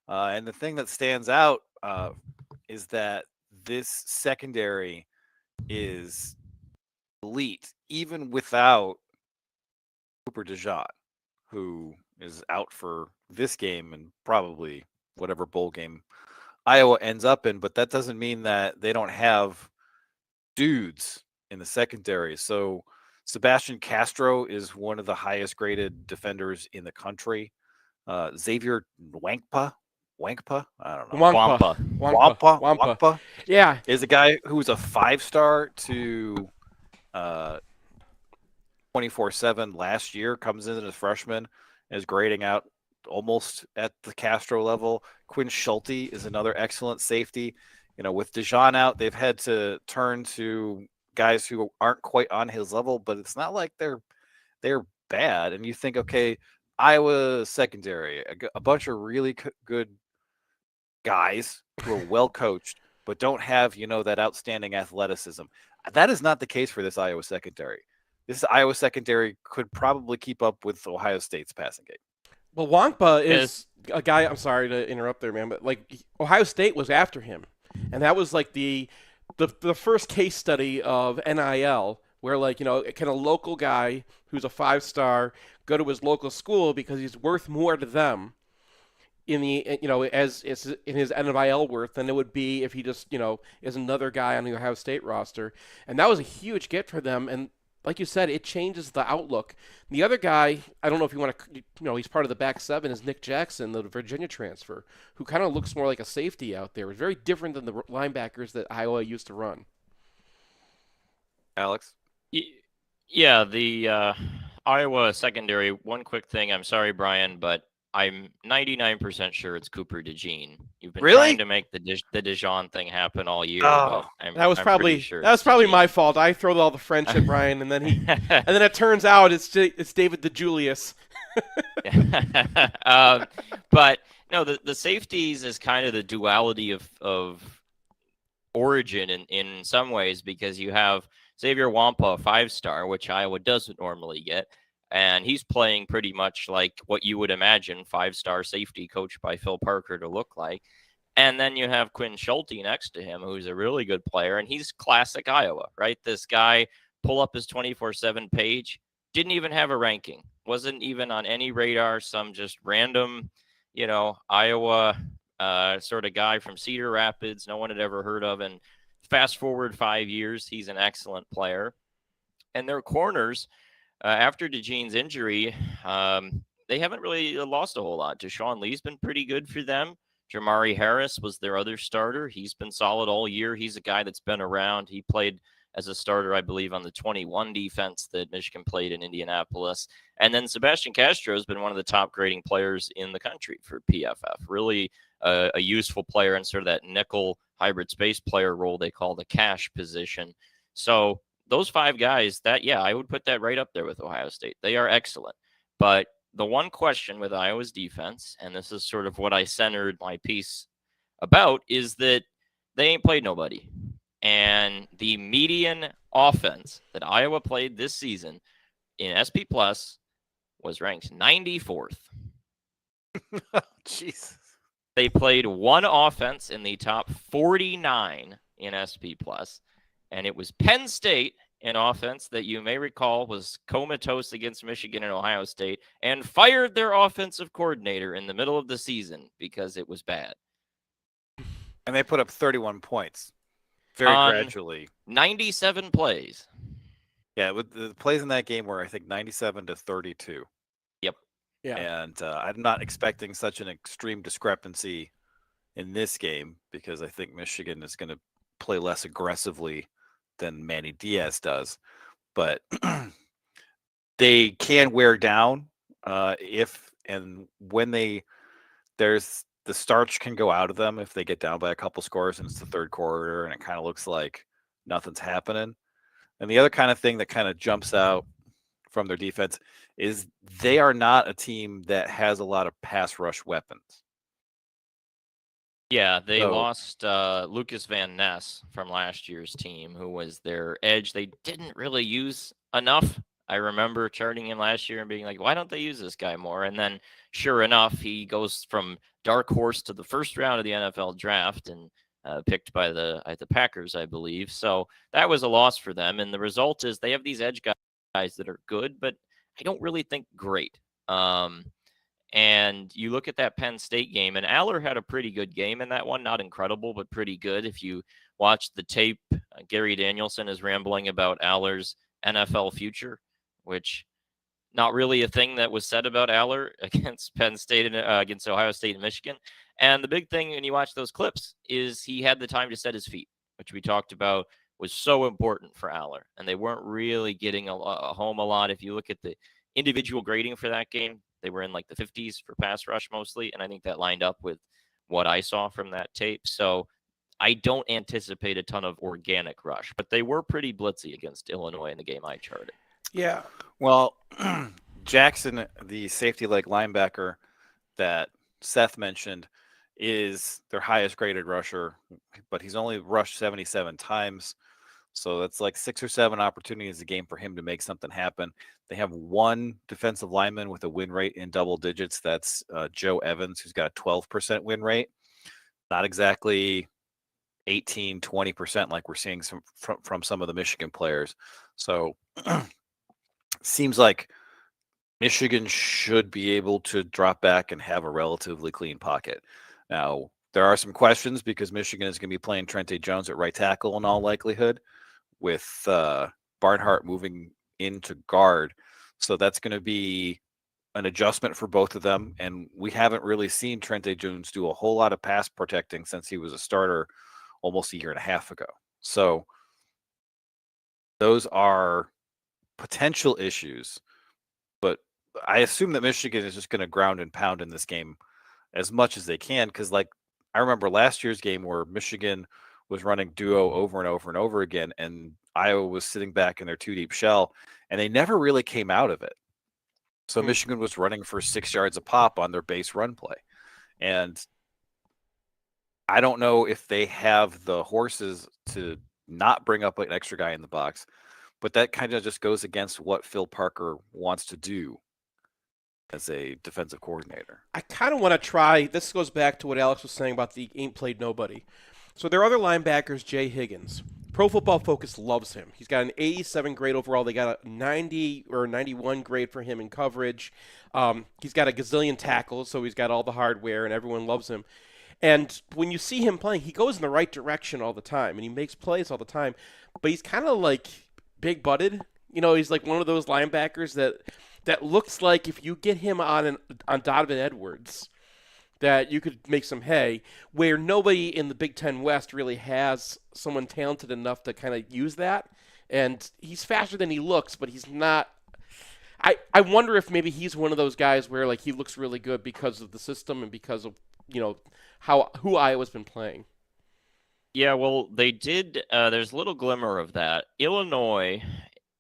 And the thing that stands out is that this secondary is elite, even without Cooper DeJean, who is out for this game and probably whatever bowl game Iowa ends up in. But that doesn't mean that they don't have dudes in the secondary. So Sebastian Castro is one of the highest graded defenders in the country. Xavier Nwankpa Wankpa? I don't know. Wampa. Yeah. Is a guy who's a 5-star to 24/7 last year, comes in as a freshman, is grading out almost at the Castro level. Quinn Schulte is another excellent safety. With Dijon out, they've had to turn to guys who aren't quite on his level, but it's not like they're bad. And you think, okay, Iowa secondary, a bunch of really good guys who are well coached, but don't have, that outstanding athleticism. That is not the case for this Iowa secondary. This Iowa secondary could probably keep up with Ohio State's passing game. Well, Wampa is a guy. I'm sorry to interrupt there, man, but Ohio State was after him, and that was the first case study of NIL, where can a local guy who's a 5-star go to his local school because he's worth more to them in the as in his NIL worth than it would be if he just is another guy on the Ohio State roster, and that was a huge get for them. And like you said, it changes the outlook. The other guy, I don't know if you want to, he's part of the back 7, is Nick Jackson, the Virginia transfer, who kind of looks more like a safety out there. It's very different than the linebackers that Iowa used to run. Alex? Yeah, the Iowa secondary, one quick thing. I'm sorry, Brian, but I'm 99% sure it's Cooper DeJean. You've been trying to make the Dijon thing happen all year. That was probably my fault. I throw all the French at Brian, and then it turns out it's David DeJulius. But no, the safeties is kind of the duality of origin in some ways, because you have Xavier Wampa, a 5-star, which Iowa doesn't normally get. And he's playing pretty much like what you would imagine 5-star safety coached by Phil Parker to look like. And then you have Quinn Schulte next to him, who's a really good player. And he's classic Iowa, right? This guy, pull up his 24/7 page, didn't even have a ranking, wasn't even on any radar, some just random, Iowa sort of guy from Cedar Rapids no one had ever heard of. And fast forward 5 years, he's an excellent player. And their corners, after DeJean's injury, they haven't really lost a whole lot. Deshaun Lee's been pretty good for them. Jamari Harris was their other starter. He's been solid all year. He's a guy that's been around. He played as a starter, I believe, on the 21 defense that Michigan played in Indianapolis. And then Sebastian Castro has been one of the top grading players in the country for PFF. Really a useful player in sort of that nickel hybrid space player role they call the cash position. So those 5 guys, I would put that right up there with Ohio State. They are excellent. But the one question with Iowa's defense, and this is sort of what I centered my piece about, is that they ain't played nobody. And the median offense that Iowa played this season in SP Plus was ranked 94th. Jesus. They played one offense in the top 49 in SP Plus. And it was Penn State, an offense that you may recall was comatose against Michigan and Ohio State, and fired their offensive coordinator in the middle of the season because it was bad. And they put up 31 points very gradually. 97 plays. Yeah, with the plays in that game were, I think, 97-32. Yep. Yeah. And I'm not expecting such an extreme discrepancy in this game, because I think Michigan is going to play less aggressively than Manny Diaz does, but they can wear down if and when there's the starch can go out of them if they get down by a couple scores and it's the third quarter and it kind of looks like nothing's happening. And the other kind of thing that kind of jumps out from their defense is they are not a team that has a lot of pass rush weapons. Yeah, they lost Lucas Van Ness from last year's team, who was their edge. They didn't really use enough. I remember charting him last year and being like, why don't they use this guy more? And then sure enough, he goes from dark horse to the first round of the NFL draft and picked by the Packers, I believe. So that was a loss for them. And the result is they have these edge guys that are good, but I don't really think great. And you look at that Penn State game, and Aller had a pretty good game in that one. Not incredible, but pretty good. If you watch the tape, Gary Danielson is rambling about Aller's NFL future, which not really a thing that was said about Aller against Penn State and against Ohio State and Michigan. And the big thing when you watch those clips is he had the time to set his feet, which we talked about was so important for Aller. And they weren't really getting a home a lot. If you look at the individual grading for that game, they were in like the 50s for pass rush mostly. And I think that lined up with what I saw from that tape. So I don't anticipate a ton of organic rush, but they were pretty blitzy against Illinois in the game I charted. Yeah. Well, Jackson, the safety leg linebacker that Seth mentioned, is their highest graded rusher, but he's only rushed 77 times. So that's like 6 or 7 opportunities a game for him to make something happen. They have one defensive lineman with a win rate in double digits. That's Joe Evans, who's got a 12% win rate. Not exactly 18, 20% like we're seeing from some of the Michigan players. So seems like Michigan should be able to drop back and have a relatively clean pocket. Now, there are some questions because Michigan is going to be playing Trente Jones at right tackle in all likelihood, with Barnhart moving into guard. So that's going to be an adjustment for both of them. And we haven't really seen Trente Jones do a whole lot of pass protecting since he was a starter almost a year and a half ago. So those are potential issues. But I assume that Michigan is just going to ground and pound in this game as much as they can. Because, like, I remember last year's game where Michigan was running duo over and over and over again, and Iowa was sitting back in their 2-deep shell, and they never really came out of it. So Michigan was running for 6 yards a pop on their base run play. And I don't know if they have the horses to not bring up an extra guy in the box, but that kind of just goes against what Phil Parker wants to do as a defensive coordinator. I kind of want to try. This goes back to what Alex was saying about the ain't played nobody. So there are other linebackers, Jay Higgins. Pro Football Focus loves him. He's got an 87 grade overall. They got a 90 or 91 grade for him in coverage. He's got a gazillion tackles, so he's got all the hardware, and everyone loves him. And when you see him playing, he goes in the right direction all the time, and he makes plays all the time. But he's kind of like big-butted. You know, he's like one of those linebackers that looks like if you get him on Donovan Edwards, that you could make some hay, where nobody in the Big Ten West really has someone talented enough to kind of use that. And he's faster than he looks, but he's not. I wonder if maybe he's one of those guys where like he looks really good because of the system and because of, you know, who Iowa's been playing. Yeah, well, they did. There's a little glimmer of that. Illinois,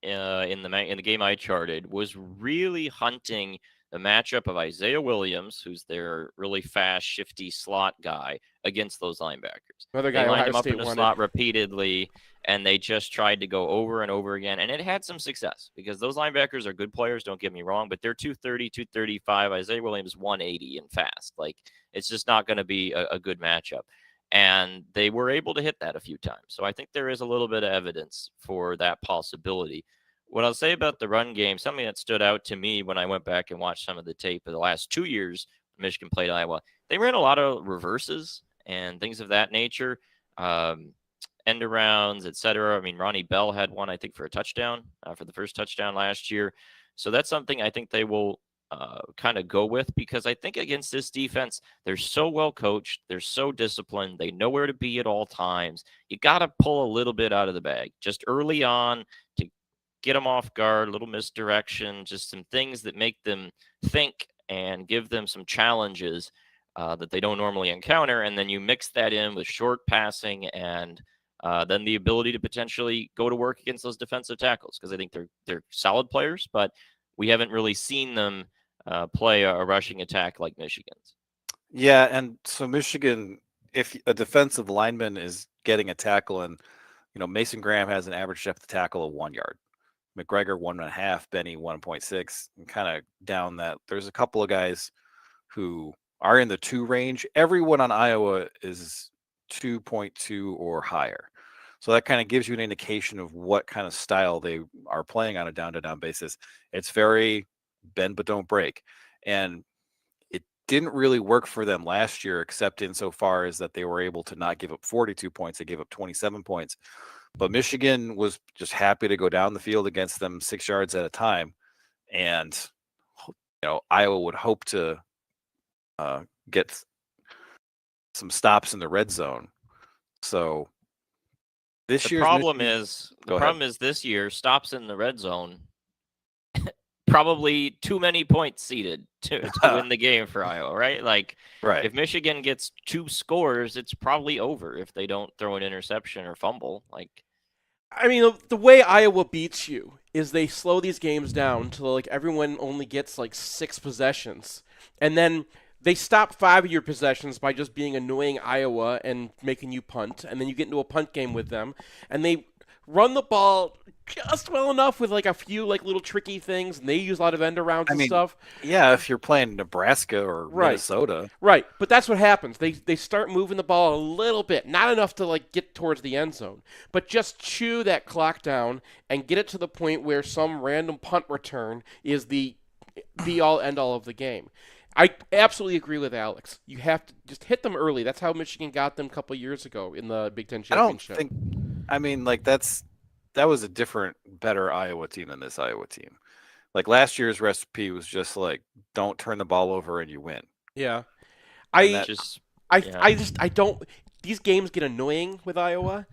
in the game I charted, was really hunting the matchup of Isaiah Williams, who's their really fast, shifty slot guy, against those linebackers. Another guy they lined Ohio him up State in the wanted. slot repeatedly, and they just tried to go over and over again. And it had some success because those linebackers are good players, don't get me wrong, but they're 230, 235. Isaiah Williams, 180 and fast. Like, it's just not going to be a good matchup. And they were able to hit that a few times. So I think there is a little bit of evidence for that possibility. What I'll say about the run game, something that stood out to me when I went back and watched some of the tape of the last 2 years Michigan played Iowa, they ran a lot of reverses and things of that nature, end arounds, etc. I mean, Ronnie Bell had one, I think, for a touchdown, for the first touchdown last year. So that's something I think they will kind of go with, because I think against this defense, they're so well coached, they're so disciplined, they know where to be at all times. You got to pull a little bit out of the bag just early on to get them off guard, a little misdirection, just some things that make them think and give them some challenges that they don't normally encounter. And then you mix that in with short passing and then the ability to potentially go to work against those defensive tackles, because I think they're solid players, but we haven't really seen them play a rushing attack like Michigan's. Yeah, and so Michigan, if a defensive lineman is getting a tackle, and Mason Graham has an average depth of tackle of 1 yard, McGregor 1.5, Benny 1.6, and kind of down that. There's a couple of guys who are in the 2 range. Everyone on Iowa is 2.2 or higher. So that kind of gives you an indication of what kind of style they are playing on a down-to-down basis. It's very bend but don't break. And it didn't really work for them last year, except insofar as that they were able to not give up 42 points. They gave up 27 points. But Michigan was just happy to go down the field against them 6 yards at a time. And, Iowa would hope to get some stops in the red zone. So this The year's problem Michigan- is Go ahead. this year stops in the red zone. Probably too many points seeded to win the game for Iowa, right? Like, right. if Michigan gets 2 scores, it's probably over if they don't throw an interception or fumble. Like, I mean, the way Iowa beats you is they slow these games down till like everyone only gets like 6 possessions, and then they stop 5 of your possessions by just being annoying Iowa and making you punt, and then you get into a punt game with them, and they run the ball just well enough with like a few like little tricky things, and they use a lot of end arounds and stuff. Yeah, if you're playing Nebraska or Minnesota. Right, but that's what happens. They start moving the ball a little bit, not enough to like get towards the end zone, but just chew that clock down and get it to the point where some random punt return is the be-all, end-all of the game. I absolutely agree with Alex. You have to just hit them early. That's how Michigan got them a couple years ago in the Big Ten championship. That was a different, better Iowa team than this Iowa team. Like last year's recipe was just like, don't turn the ball over and you win. Yeah. I don't. These games get annoying with Iowa,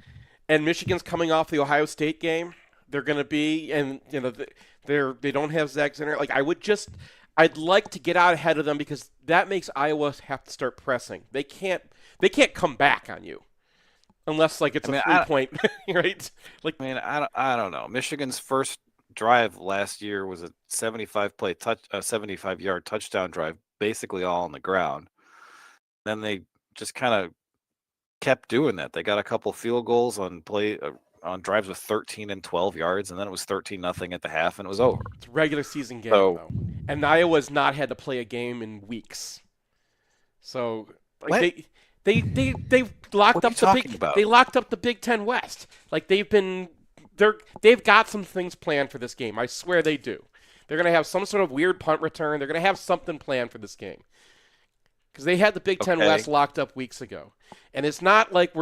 and Michigan's coming off the Ohio State game. They're going to be, and they don't have Zach Zinner. Like I'd like to get out ahead of them because that makes Iowa have to start pressing. They can't come back on you unless like it's a 3-point, right? Like, I don't know. Michigan's first drive last year was a 75-yard touchdown drive, basically all on the ground. Then they just kind of kept doing that. They got a couple field goals on drives with 13 and 12 yards, and then it was 13-0 at the half, and it was over. It's a regular season game, though. And Iowa's not had to play a game in weeks. So like they've locked up they locked up the Big Ten West. Like they've got some things planned for this game. I swear they do. They're gonna have some sort of weird punt return. They're gonna have something planned for this game. Because they had the Big Ten West locked up weeks ago. And it's not like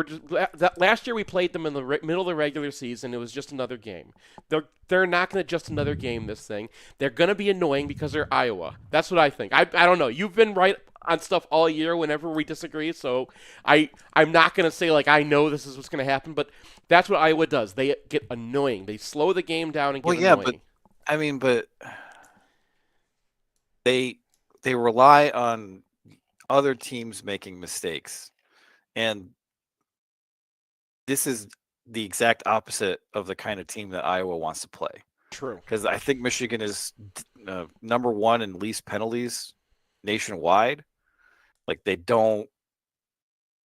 last year we played them in the middle of the regular season. It was just another game. They're not going to just another game this thing. They're going to be annoying because they're Iowa. That's what I think. I don't know. You've been right on stuff all year whenever we disagree. So I'm not going to say like I know this is what's going to happen. But that's what Iowa does. They get annoying. They slow the game down and get annoying. But they rely on other teams making mistakes, and this is the exact opposite of the kind of team that Iowa wants to play. True. Because I think Michigan is number 1 in least penalties nationwide. Like they don't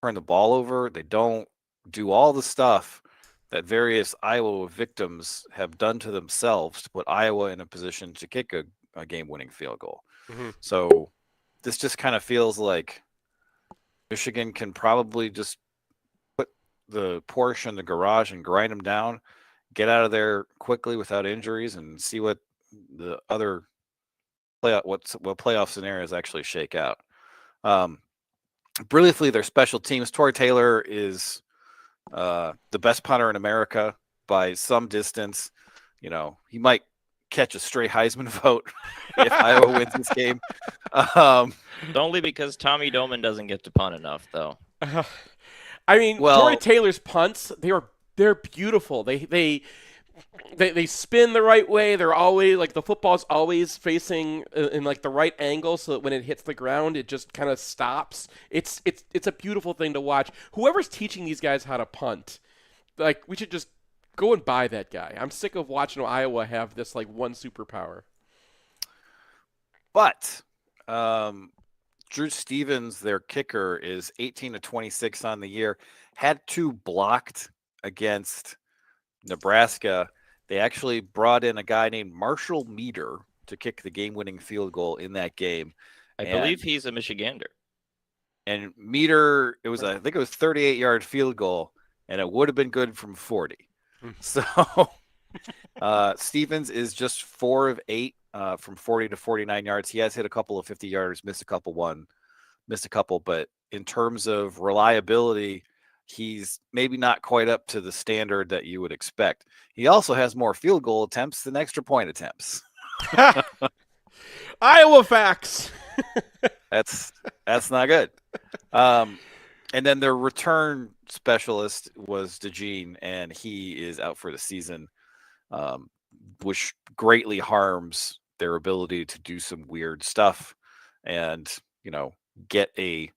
turn the ball over. They don't do all the stuff that various Iowa victims have done to themselves to put Iowa in a position to kick a game-winning field goal. Mm-hmm. So this just kind of feels like Michigan can probably just put the Porsche in the garage and grind them down, get out of there quickly without injuries, and see what the other playoff scenarios actually shake out. Briefly, their special teams. Torrey Taylor is the best punter in America by some distance. He might catch a stray Heisman vote if Iowa wins this game. Only because Tommy Doman doesn't get to punt enough, though. Torrey Taylor's punts, they're beautiful. They spin the right way. They're always like the football's always facing in like the right angle, so that when it hits the ground, it just kind of stops. It's a beautiful thing to watch. Whoever's teaching these guys how to punt, like we should just go and buy that guy. I'm sick of watching Iowa have this like one superpower. But Drew Stevens, their kicker, is 18-26 on the year. Had 2 blocked against Nebraska. They actually brought in a guy named Marshall Meter to kick the game-winning field goal in that game. I believe he's a Michigander. And Meter, I think it was 38-yard field goal, and it would have been good from 40. So Stevens is just 4 of 8 from 40 to 49 yards. He has hit a couple of 50-yarders, missed a couple, but in terms of reliability, he's maybe not quite up to the standard that you would expect. He also has more field goal attempts than extra point attempts. Iowa facts. That's not good. And then their return specialist was DeJean, and he is out for the season, which greatly harms their ability to do some weird stuff and, get a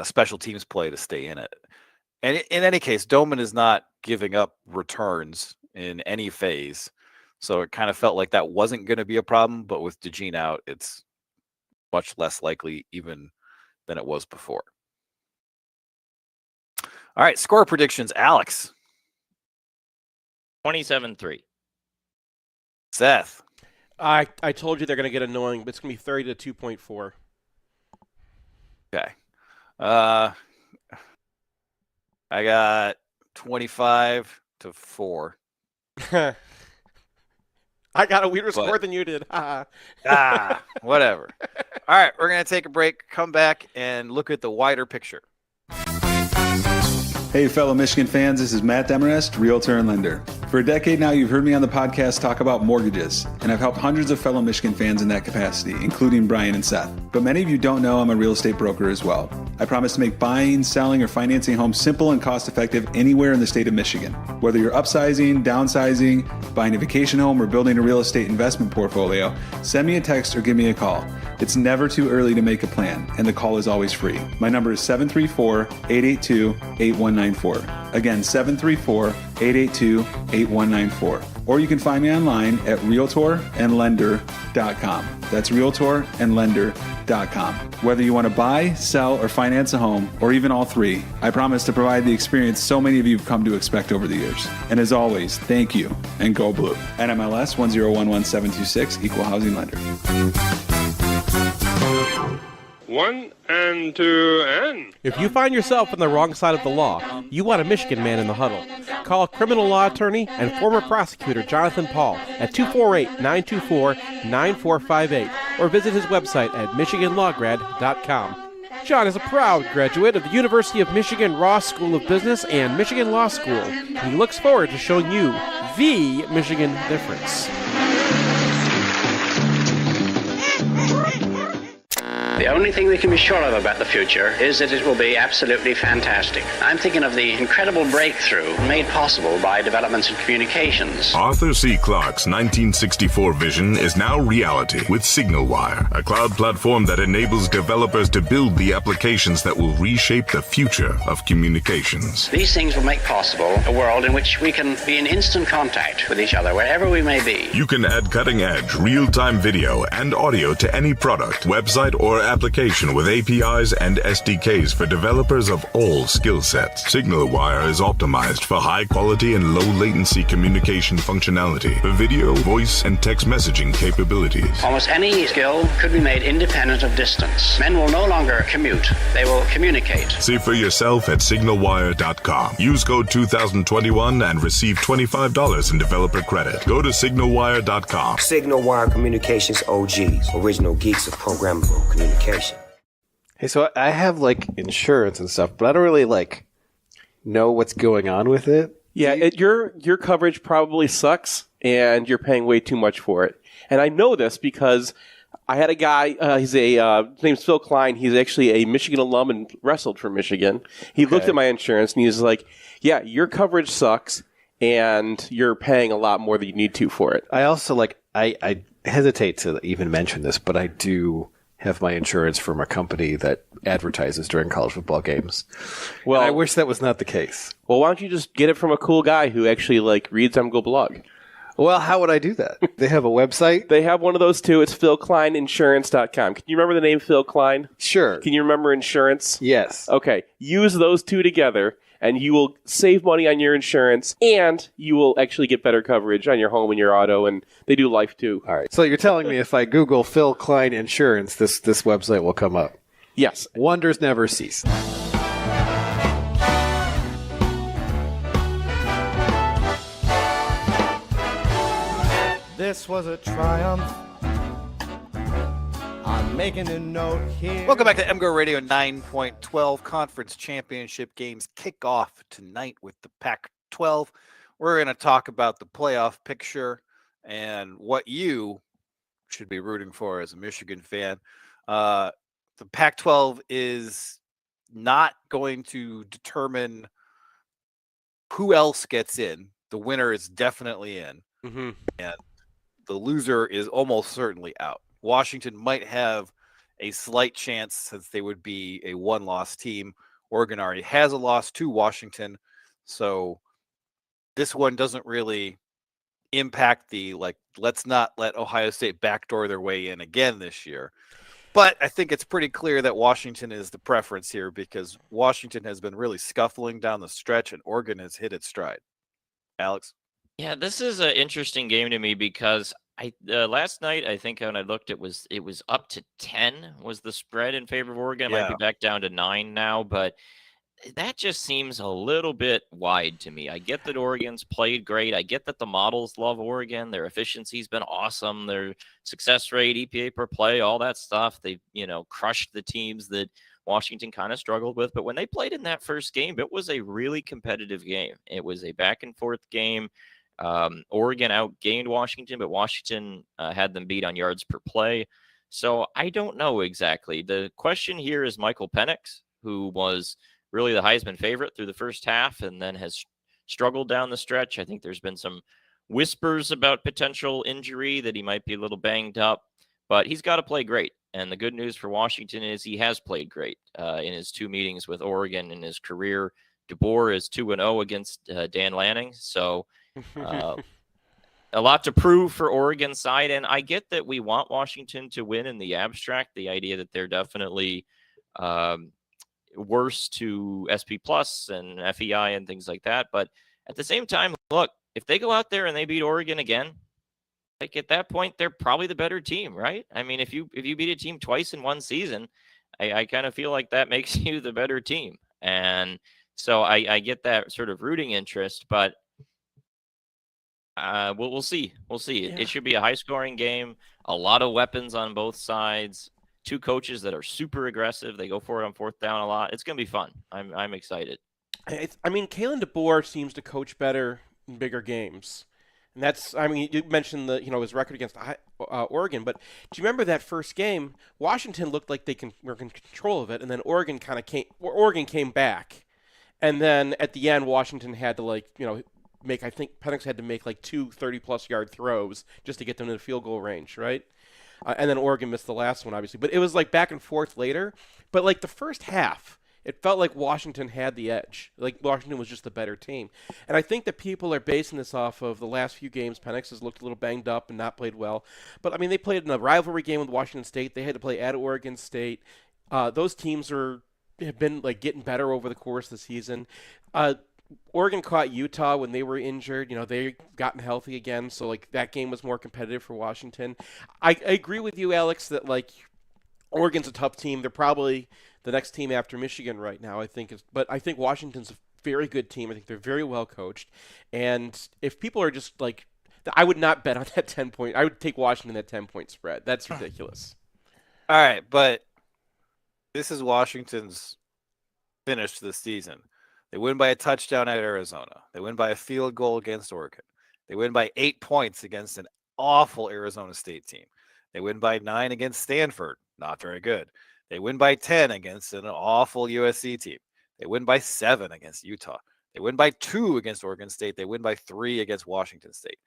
special teams play to stay in it. And in any case, Doman is not giving up returns in any phase. So it kind of felt like that wasn't going to be a problem. But with DeJean out, it's much less likely even than it was before. All right, score predictions, Alex. 27-3. Seth. I told you they're going to get annoying, but it's going to be 30 to 2.4. Okay. I got 25 to 4. I got a weirder score than you did. Whatever. All right, we're going to take a break, come back, and look at the wider picture. Hey, fellow Michigan fans, this is Matt Demarest, Realtor and Lender. For a decade now, you've heard me on the podcast talk about mortgages, and I've helped hundreds of fellow Michigan fans in that capacity, including Brian and Seth. But many of you don't know I'm a real estate broker as well. I promise to make buying, selling, or financing homes simple and cost-effective anywhere in the state of Michigan. Whether you're upsizing, downsizing, buying a vacation home, or building a real estate investment portfolio, send me a text or give me a call. It's never too early to make a plan, and the call is always free. My number is 734-882-8194. Again, 734-882-8194. Or you can find me online at realtorandlender.com. That's realtorandlender.com. Whether you want to buy, sell, or finance a home, or even all three, I promise to provide the experience so many of you have come to expect over the years. And as always, thank you, and go blue. NMLS 1011726, Equal Housing Lender. 1 and 2 and... If you find yourself on the wrong side of the law, you want a Michigan man in the huddle. Call criminal law attorney and former prosecutor Jonathan Paul at 248-924-9458 or visit his website at michiganlawgrad.com. John is a proud graduate of the University of Michigan Ross School of Business and Michigan Law School, and he looks forward to showing you the Michigan difference. The only thing we can be sure of about the future is that it will be absolutely fantastic. I'm thinking of the incredible breakthrough made possible by developments in communications. Arthur C. Clarke's 1964 vision is now reality with SignalWire, a cloud platform that enables developers to build the applications that will reshape the future of communications. These things will make possible a world in which we can be in instant contact with each other wherever we may be. You can add cutting-edge, real-time video and audio to any product, website, or application with APIs and SDKs for developers of all skill sets. SignalWire is optimized for high quality and low latency communication functionality for video, voice, and text messaging capabilities. Almost any skill could be made independent of distance. Men will no longer commute. They will communicate. See for yourself at signalwire.com. Use code 2021 and receive $25 in developer credit. Go to signalwire.com. SignalWire Communications OGs, original geeks of programmable communication. Hey, so I have insurance and stuff, but I don't really know what's going on with it. Yeah, your coverage probably sucks, and you're paying way too much for it. And I know this because I had a guy. His name's Phil Klein. He's actually a Michigan alum and wrestled for Michigan. He looked at my insurance and he's like, "Yeah, your coverage sucks, and you're paying a lot more than you need to for it." I also I hesitate to even mention this, but I do have my insurance from a company that advertises during college football games. Well, and I wish that was not the case. Well, why don't you just get it from a cool guy who actually reads MGoBlog? Well, how would I do that? They have a website? They have one of those too. It's philkleininsurance.com. Can you remember the name Phil Klein? Sure. Can you remember insurance? Yes. Okay. Use those two together, and you will save money on your insurance, and you will actually get better coverage on your home and your auto, and they do life too. All right. So you're telling me if I Google Phil Klein Insurance, this website will come up? Yes. Wonders never cease. This was a triumph. I'm making a note here. Welcome back to MGoRadio 9.12. Conference championship games kick off tonight with the Pac-12. We're going to talk about the playoff picture and what you should be rooting for as a Michigan fan. The Pac-12 is not going to determine who else gets in. The winner is definitely in, and the loser is almost certainly out. Washington might have a slight chance since they would be a one-loss team. Oregon already has a loss to Washington, so this one doesn't really impact the, like, let's not let Ohio State backdoor their way in again this year. But I think it's pretty clear that Washington is the preference here because Washington has been really scuffling down the stretch and Oregon has hit its stride. Alex? Yeah, this is an interesting game to me because last night I think when I looked it was up to 10 was the spread in favor of Oregon. It might be back down to 9 now, but that just seems a little bit wide to me. I get that Oregon's played great. I get that the models love Oregon. Their efficiency's been awesome. Their success rate, EPA per play, all that stuff. They've, crushed the teams that Washington kind of struggled with. But when they played in that first game, it was a really competitive game. It was a back and forth game. Oregon outgained Washington, but Washington had them beat on yards per play. So I don't know exactly. The question here is Michael Penix, who was really the Heisman favorite through the first half and then has struggled down the stretch. I think there's been some whispers about potential injury, that he might be a little banged up, but he's got to play great. And the good news for Washington is he has played great in his 2 meetings with Oregon in his career. DeBoer is 2-0 against Dan Lanning. So a lot to prove for Oregon's side. And I get that we want Washington to win in the abstract, the idea that they're definitely worse to SP Plus and FEI and things like that. But at the same time, look, if they go out there and they beat Oregon again, like at that point, they're probably the better team, right? I mean, if you beat a team twice in one season, I kind of feel like that makes you the better team. And so I get that sort of rooting interest, but we'll see. We'll see. It should be a high-scoring game, a lot of weapons on both sides. 2 coaches that are super aggressive. They go for it on fourth down a lot. It's going to be fun. I'm excited. Kalen DeBoer seems to coach better in bigger games. And that's, you mentioned his record against Oregon, but do you remember that first game? Washington looked like they were in control of it, and then Oregon came back. And then at the end, Washington had to I think Penix had to make 2 30-plus yard throws just to get them to the field goal range, right? And then Oregon missed the last one, obviously. But it was back and forth later. But the first half, it felt like Washington had the edge. Washington was just the better team. And I think that people are basing this off of the last few games. Penix has looked a little banged up and not played well. But, they played in a rivalry game with Washington State. They had to play at Oregon State. Those teams have been getting better over the course of the season. Oregon caught Utah when they were injured. They gotten healthy again, so that game was more competitive for Washington. I agree with you, Alex, that Oregon's a tough team. They're probably the next team after Michigan right now, but I think Washington's a very good team. I think they're very well coached. And if people are just I would not bet on that 10-point. I would take Washington that 10-point spread. That's ridiculous. All right, but this is Washington's finish this season. They win by a touchdown at Arizona. They win by a field goal against Oregon. They win by 8 points against an awful Arizona State team. They win by 9 against Stanford. Not very good. They win by 10 against an awful USC team. They win by 7 against Utah. They win by 2 against Oregon State. They win by 3 against Washington State.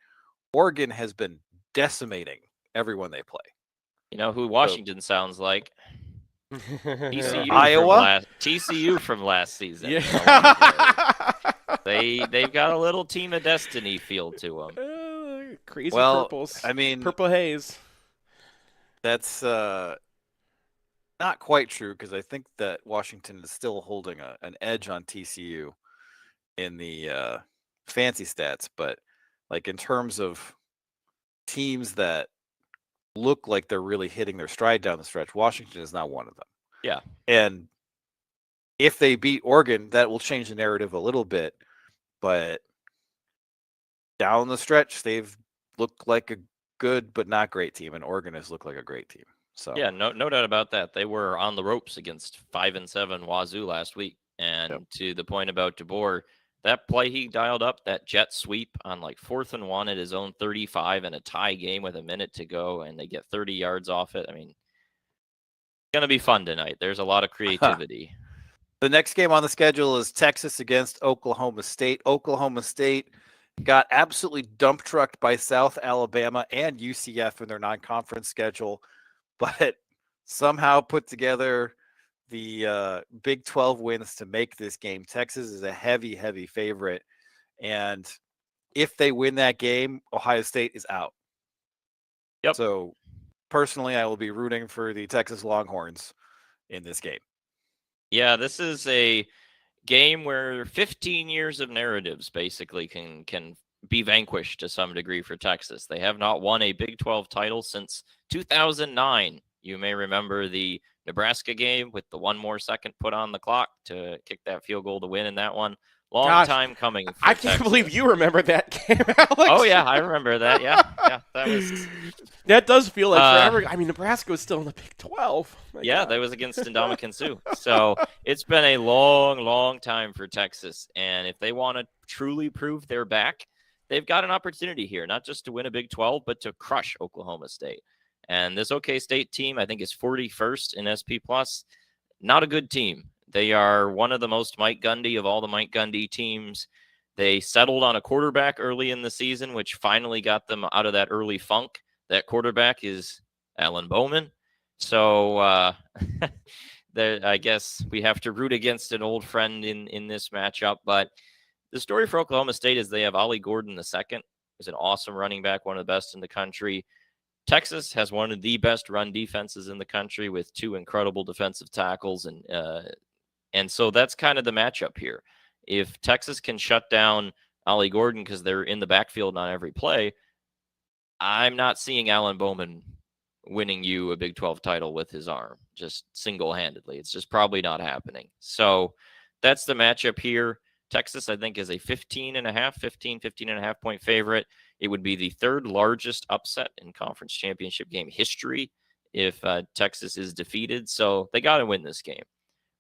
Oregon has been decimating everyone they play. You know who Washington sounds like? TCU from last season. Yeah. They've got a little team of destiny feel to them. Crazy purples. Purple haze. That's not quite true because I think that Washington is still holding an edge on TCU in the fancy stats, but in terms of teams that look like they're really hitting their stride down the stretch, Washington is not one of them. Yeah. And if they beat Oregon, that will change the narrative a little bit, but down the stretch, they've looked like a good but not great team, and Oregon has looked like a great team. So yeah, no doubt about that. They were on the ropes against 5-7 Wazoo last week, and to the point about DeBoer, that play he dialed up, that jet sweep on 4th and 1 at his own 35 in a tie game with a minute to go, and they get 30 yards off it. It's going to be fun tonight. There's a lot of creativity. The next game on the schedule is Texas against Oklahoma State. Oklahoma State got absolutely dump trucked by South Alabama and UCF in their non-conference schedule, but somehow put together the Big 12 wins to make this game. Texas is a heavy, heavy favorite, and if they win that game, Ohio State is out. Yep. So personally, I will be rooting for the Texas Longhorns in this game. Yeah, this is a game where 15 years of narratives basically can be vanquished to some degree for Texas. They have not won a Big 12 title since 2009. You may remember the Nebraska game with the one more second put on the clock to kick that field goal to win in that one. Long time coming. I can't believe you remember that game, Alex. Oh yeah, I remember that. Yeah, that was. That does feel like forever. I mean, Nebraska was still in the Big 12. Yeah, that was against Ndamukong Suh. So it's been a long, long time for Texas, and if they want to truly prove they're back, they've got an opportunity here, not just to win a Big 12, but to crush Oklahoma State. And this OK State team, I think, is 41st in SP+. Not a good team. They are one of the most Mike Gundy of all the Mike Gundy teams. They settled on a quarterback early in the season, which finally got them out of that early funk. That quarterback is Alan Bowman. So I guess we have to root against an old friend in this matchup. But the story for Oklahoma State is they have Ollie Gordon II. He's an awesome running back, one of the best in the country. Texas has one of the best run defenses in the country with two incredible defensive tackles. And so that's kind of the matchup here. If Texas can shut down Ollie Gordon because they're in the backfield on every play, I'm not seeing Alan Bowman winning you a Big 12 title with his arm, just single-handedly. It's just probably not happening. So that's the matchup here. Texas, I think, is a 15.5 point favorite. It would be the third largest upset in conference championship game history if Texas is defeated. So they got to win this game.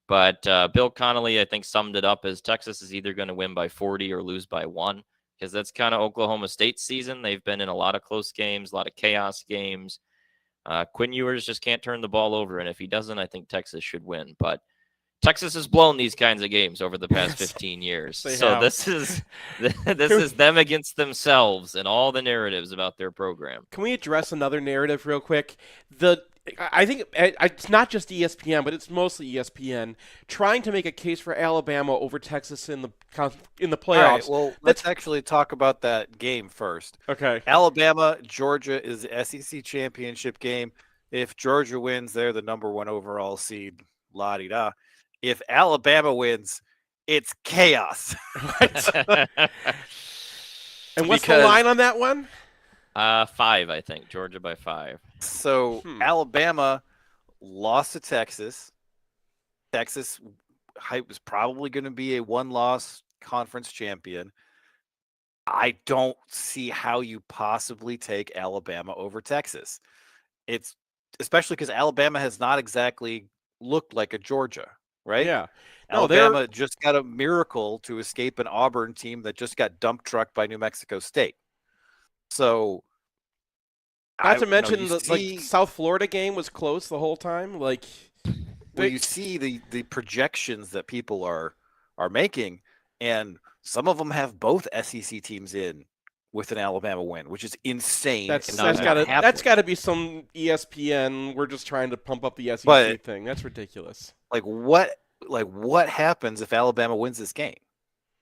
But Bill Connolly, I think, summed it up as Texas is either going to win by 40 or lose by 1, because that's kind of Oklahoma State's season. They've been in a lot of close games, a lot of chaos games. Quinn Ewers just can't turn the ball over, and if he doesn't, I think Texas should win. But Texas has blown these kinds of games over the past 15 years. So this is them against themselves and all the narratives about their program. Can we address another narrative real quick? I think it's not just ESPN, but it's mostly ESPN trying to make a case for Alabama over Texas in the playoffs. All right, well, let's actually talk about that game first. Okay. Alabama, Georgia is the SEC championship game. If Georgia wins, they're the number 1 overall seed. La-di-da. If Alabama wins, it's chaos. And what's the line on that one? 5, I think. Georgia by 5. So Alabama lost to Texas. Texas was probably going to be a 1-loss conference champion. I don't see how you possibly take Alabama over Texas. It's especially because Alabama has not exactly looked like a Georgia, right? Yeah. No, Alabama just got a miracle to escape an Auburn team that just got dump trucked by New Mexico State. So, not to mention the South Florida game was close the whole time. You see the projections that people are making, and some of them have both SEC teams in with an Alabama win, which is insane. That's got to be some ESPN. We're just trying to pump up the SEC thing. That's ridiculous. What happens if Alabama wins this game?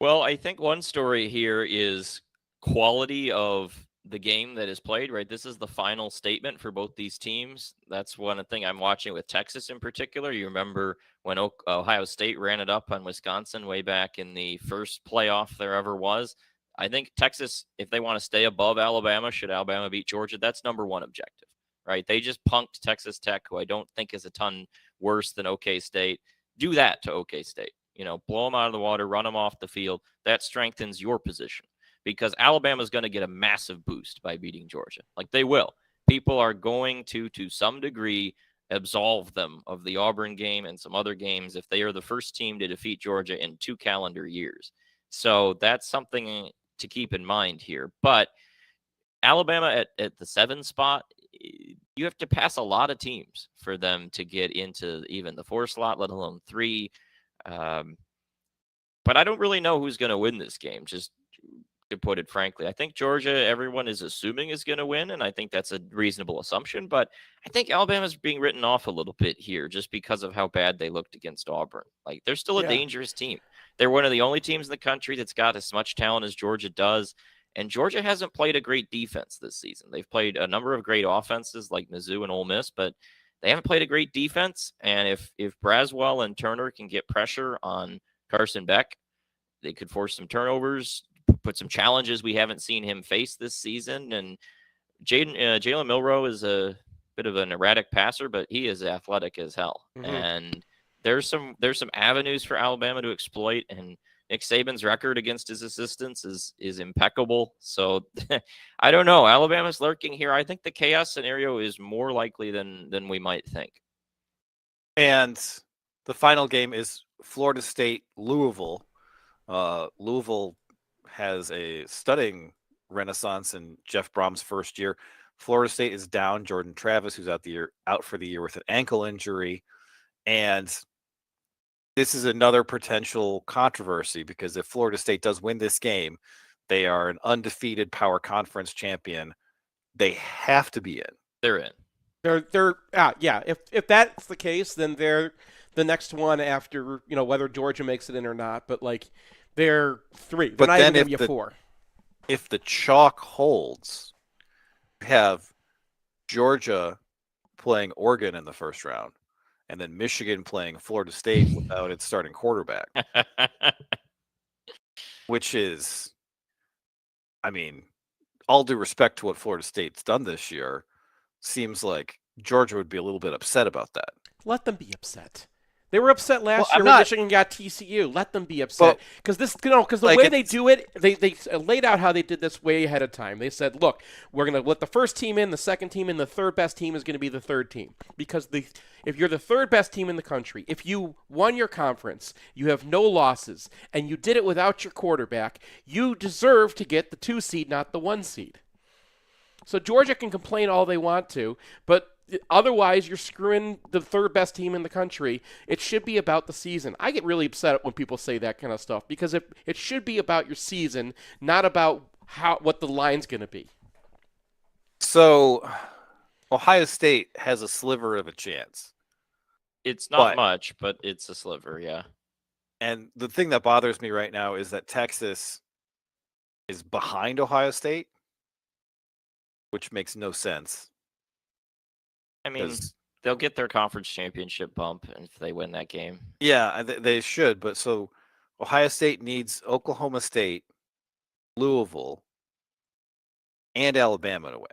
Well, I think one story here is quality of the game that is played, right? This is the final statement for both these teams. That's one thing I'm watching with Texas in particular. You remember when Ohio State ran it up on Wisconsin way back in the first playoff there ever was. I think Texas, if they want to stay above Alabama, should Alabama beat Georgia, that's number 1 objective, right? They just punked Texas Tech, who I don't think is a ton worse than OK State. Do that to OK State. Blow them out of the water, run them off the field. That strengthens your position, because Alabama is going to get a massive boost by beating Georgia. They will. People are going to some degree, absolve them of the Auburn game and some other games if they are the first team to defeat Georgia in 2 calendar years. So that's something to keep in mind here. But Alabama at the 7 spot, you have to pass a lot of teams for them to get into even the 4 slot, let alone 3. But I don't really know who's going to win this game, just to put it frankly. I think Georgia, everyone is assuming is going to win, and I think that's a reasonable assumption. But I think Alabama's being written off a little bit here just because of how bad they looked against Auburn. Like, they're still a dangerous team. They're one of the only teams in the country that's got as much talent as Georgia does. And Georgia hasn't played a great defense this season. They've played a number of great offenses like Mizzou and Ole Miss, but they haven't played a great defense. And if Braswell and Turner can get pressure on Carson Beck, they could force some turnovers, put some challenges we haven't seen him face this season. And Jalen Milroe is a bit of an erratic passer, but he is athletic as hell. Mm-hmm. And there's some avenues for Alabama to exploit. And Nick Saban's record against his assistants is impeccable. So I don't know. Alabama's lurking here. I think the chaos scenario is more likely than we might think. And the final game is Florida State Louisville. Louisville has a stunning renaissance in Jeff Brom's first year. Florida State is down Jordan Travis, who's out for the year with an ankle injury. And this is another potential controversy because if Florida State does win this game, they are an undefeated power conference champion. They have to be in. They're in. Yeah. If that's the case, then they're the next one after, whether Georgia makes it in or not. But like, they're 3. They're but not then even going to be a 4. If the chalk holds, you have Georgia playing Oregon in the first round, and then Michigan playing Florida State without its starting quarterback. Which is, all due respect to what Florida State's done this year, seems like Georgia would be a little bit upset about that. Let them be upset. They were upset last year when Michigan got TCU. Let them be upset because the way they do it, they laid out how they did this way ahead of time. They said, "Look, we're going to let the first team in, the second team in, the third best team is going to be the third team because if you're the third best team in the country, if you won your conference, you have no losses, and you did it without your quarterback, you deserve to get the 2 seed, not the 1 seed." So Georgia can complain all they want to, but otherwise, you're screwing the third best team in the country. It should be about the season. I get really upset when people say that kind of stuff because it should be about your season, not about what the line's going to be. So, Ohio State has a sliver of a chance. It's not much, but it's a sliver, yeah. And the thing that bothers me right now is that Texas is behind Ohio State, which makes no sense. They'll get their conference championship bump if they win that game. Yeah, they should. But so Ohio State needs Oklahoma State, Louisville, and Alabama to win.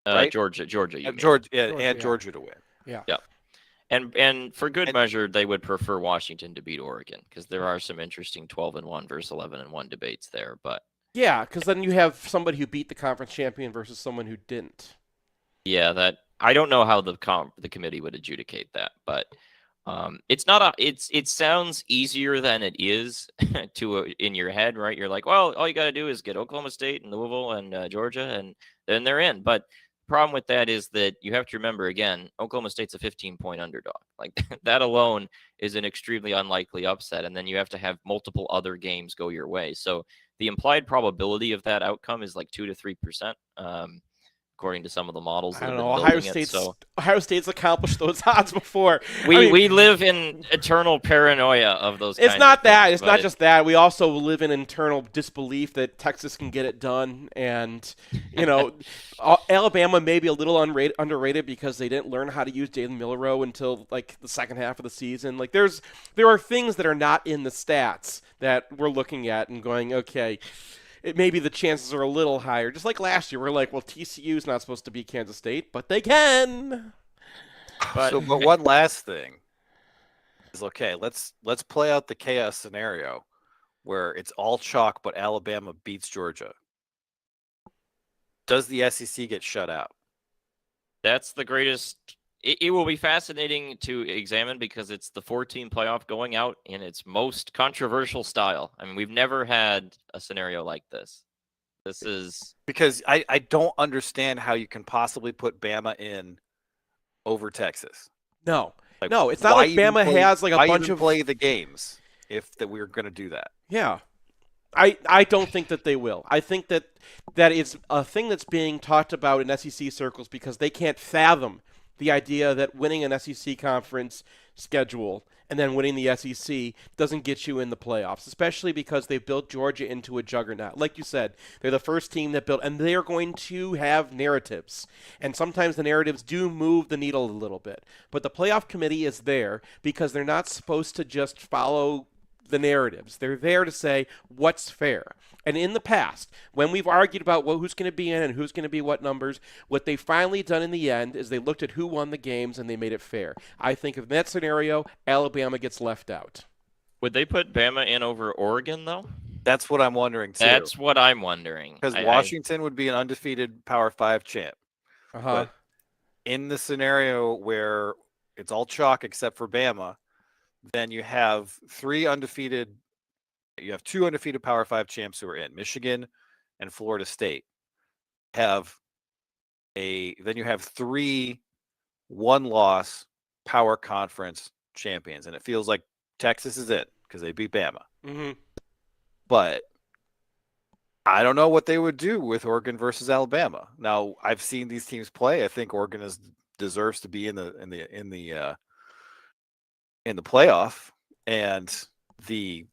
Right? Georgia. And Georgia to win. Yeah. Yeah. And for good measure, they would prefer Washington to beat Oregon because there are some interesting 12-1 versus 11-1 debates there. But yeah, because then you have somebody who beat the conference champion versus someone who didn't. Yeah, that I don't know how the committee would adjudicate that, but it sounds easier than it is in your head, right? You're like, well, all you got to do is get Oklahoma State and Louisville and Georgia, and then they're in. But the problem with that is that you have to remember again, Oklahoma State's a 15-point underdog. Like that alone is an extremely unlikely upset, and then you have to have multiple other games go your way. So the implied probability of that outcome is like 2 to 3%. According to some of the models that I don't have know. been building Ohio State's accomplished those odds before. We live in eternal paranoia of those. It's not that. It's not just that. We also live in internal disbelief that Texas can get it done, and Alabama may be a little underrated because they didn't learn how to use Jalen Milroe until like the second half of the season. Like there are things that are not in the stats that we're looking at and going, okay. Maybe the chances are a little higher. Just like last year, we're like, well, TCU's not supposed to beat Kansas State, but they can. But one last thing is, okay, let's play out the chaos scenario where it's all chalk, but Alabama beats Georgia. Does the SEC get shut out? That's the greatest. It will be fascinating to examine because it's the 4-team playoff going out in its most controversial style. I mean, we've never had a scenario like this. This is because I don't understand how you can possibly put Bama in over Texas. No, Like, no, it's not like Bama has like a bunch of play the games if that we're going to do that. Yeah. I don't think that they will. I think that is a thing that's being talked about in SEC circles because they can't fathom the idea that winning an SEC conference schedule and then winning the SEC doesn't get you in the playoffs, especially because they've built Georgia into a juggernaut. Like you said, they're the first team that built, and they're going to have narratives. And sometimes the narratives do move the needle a little bit. But the playoff committee is there because they're not supposed to just follow the narratives. They're there to say what's fair. And in the past, when we've argued about who's going to be in and who's going to be what numbers, what they finally done in the end is they looked at who won the games and they made it fair. I think in that scenario, Alabama gets left out. Would they put Bama in over Oregon, though? That's what I'm wondering, too. That's what I'm wondering. Because Washington would be an undefeated Power 5 champ. Uh-huh. But in the scenario where it's all chalk except for Bama, then you have two undefeated Power 5 champs who are in. Michigan and Florida State then you have 3 one-loss Power Conference champions, and it feels like Texas is it because they beat Bama. Mm-hmm. But I don't know what they would do with Oregon versus Alabama. Now, I've seen these teams play. I think Oregon deserves to be in the playoff, and the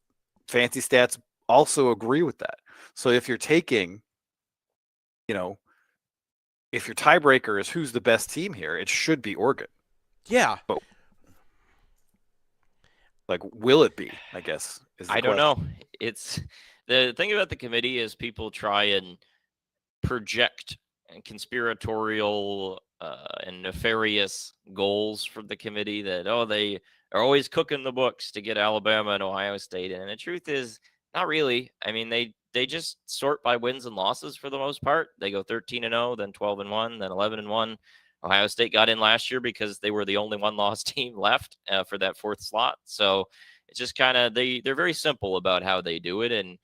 fancy stats also agree with that. So if you're taking, if your tiebreaker is who's the best team here, it should be Oregon. Yeah. But, will it be, I guess, is the I don't question. know. It's the thing about the committee is people try and project conspiratorial and nefarious goals for the committee that, they are always cooking the books to get Alabama and Ohio State in. And the truth is, not really. I mean, they just sort by wins and losses for the most part. They go 13-0, then 12-1, then 11-1. Ohio State got in last year because they were the only one-loss team left for that 4th slot. So it's just kind of they're very simple about how they do it. And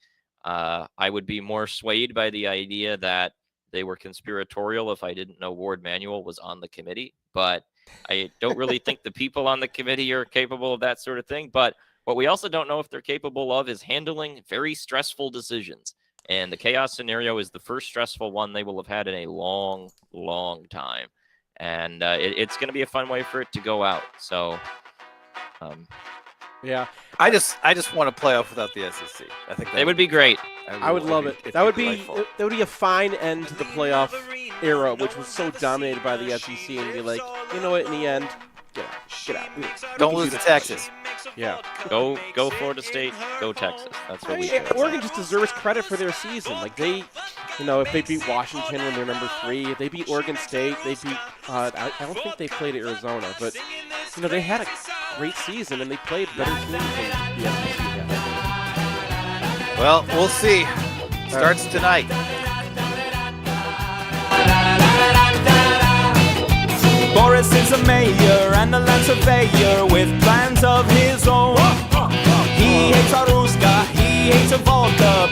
I would be more swayed by the idea that they were conspiratorial if I didn't know Ward Manuel was on the committee. But I don't really think the people on the committee are capable of that sort of thing. But what we also don't know if they're capable of is handling very stressful decisions. And the chaos scenario is the first stressful one they will have had in a long, long time. And it's going to be a fun way for it to go out. So, yeah, I just want to play off without the SEC. I think that would be great. I would love it. That would be a fine end to the playoff era, which was so dominated by the SEC, and be like, you know what? In the end, get out. Don't lose to Texas. Yeah. Go Florida State. Go Texas. That's what we say. Oregon just deserves credit for their season. Like they, if they beat Washington when they're number 3, if they beat Oregon State, they beat. I don't think they played Arizona, but they had a great season and they played better teams than the SEC had. Well, we'll see. Starts tonight. Boris is a mayor and a land surveyor with plans of his own. He hates Aruska, he hates a vodka.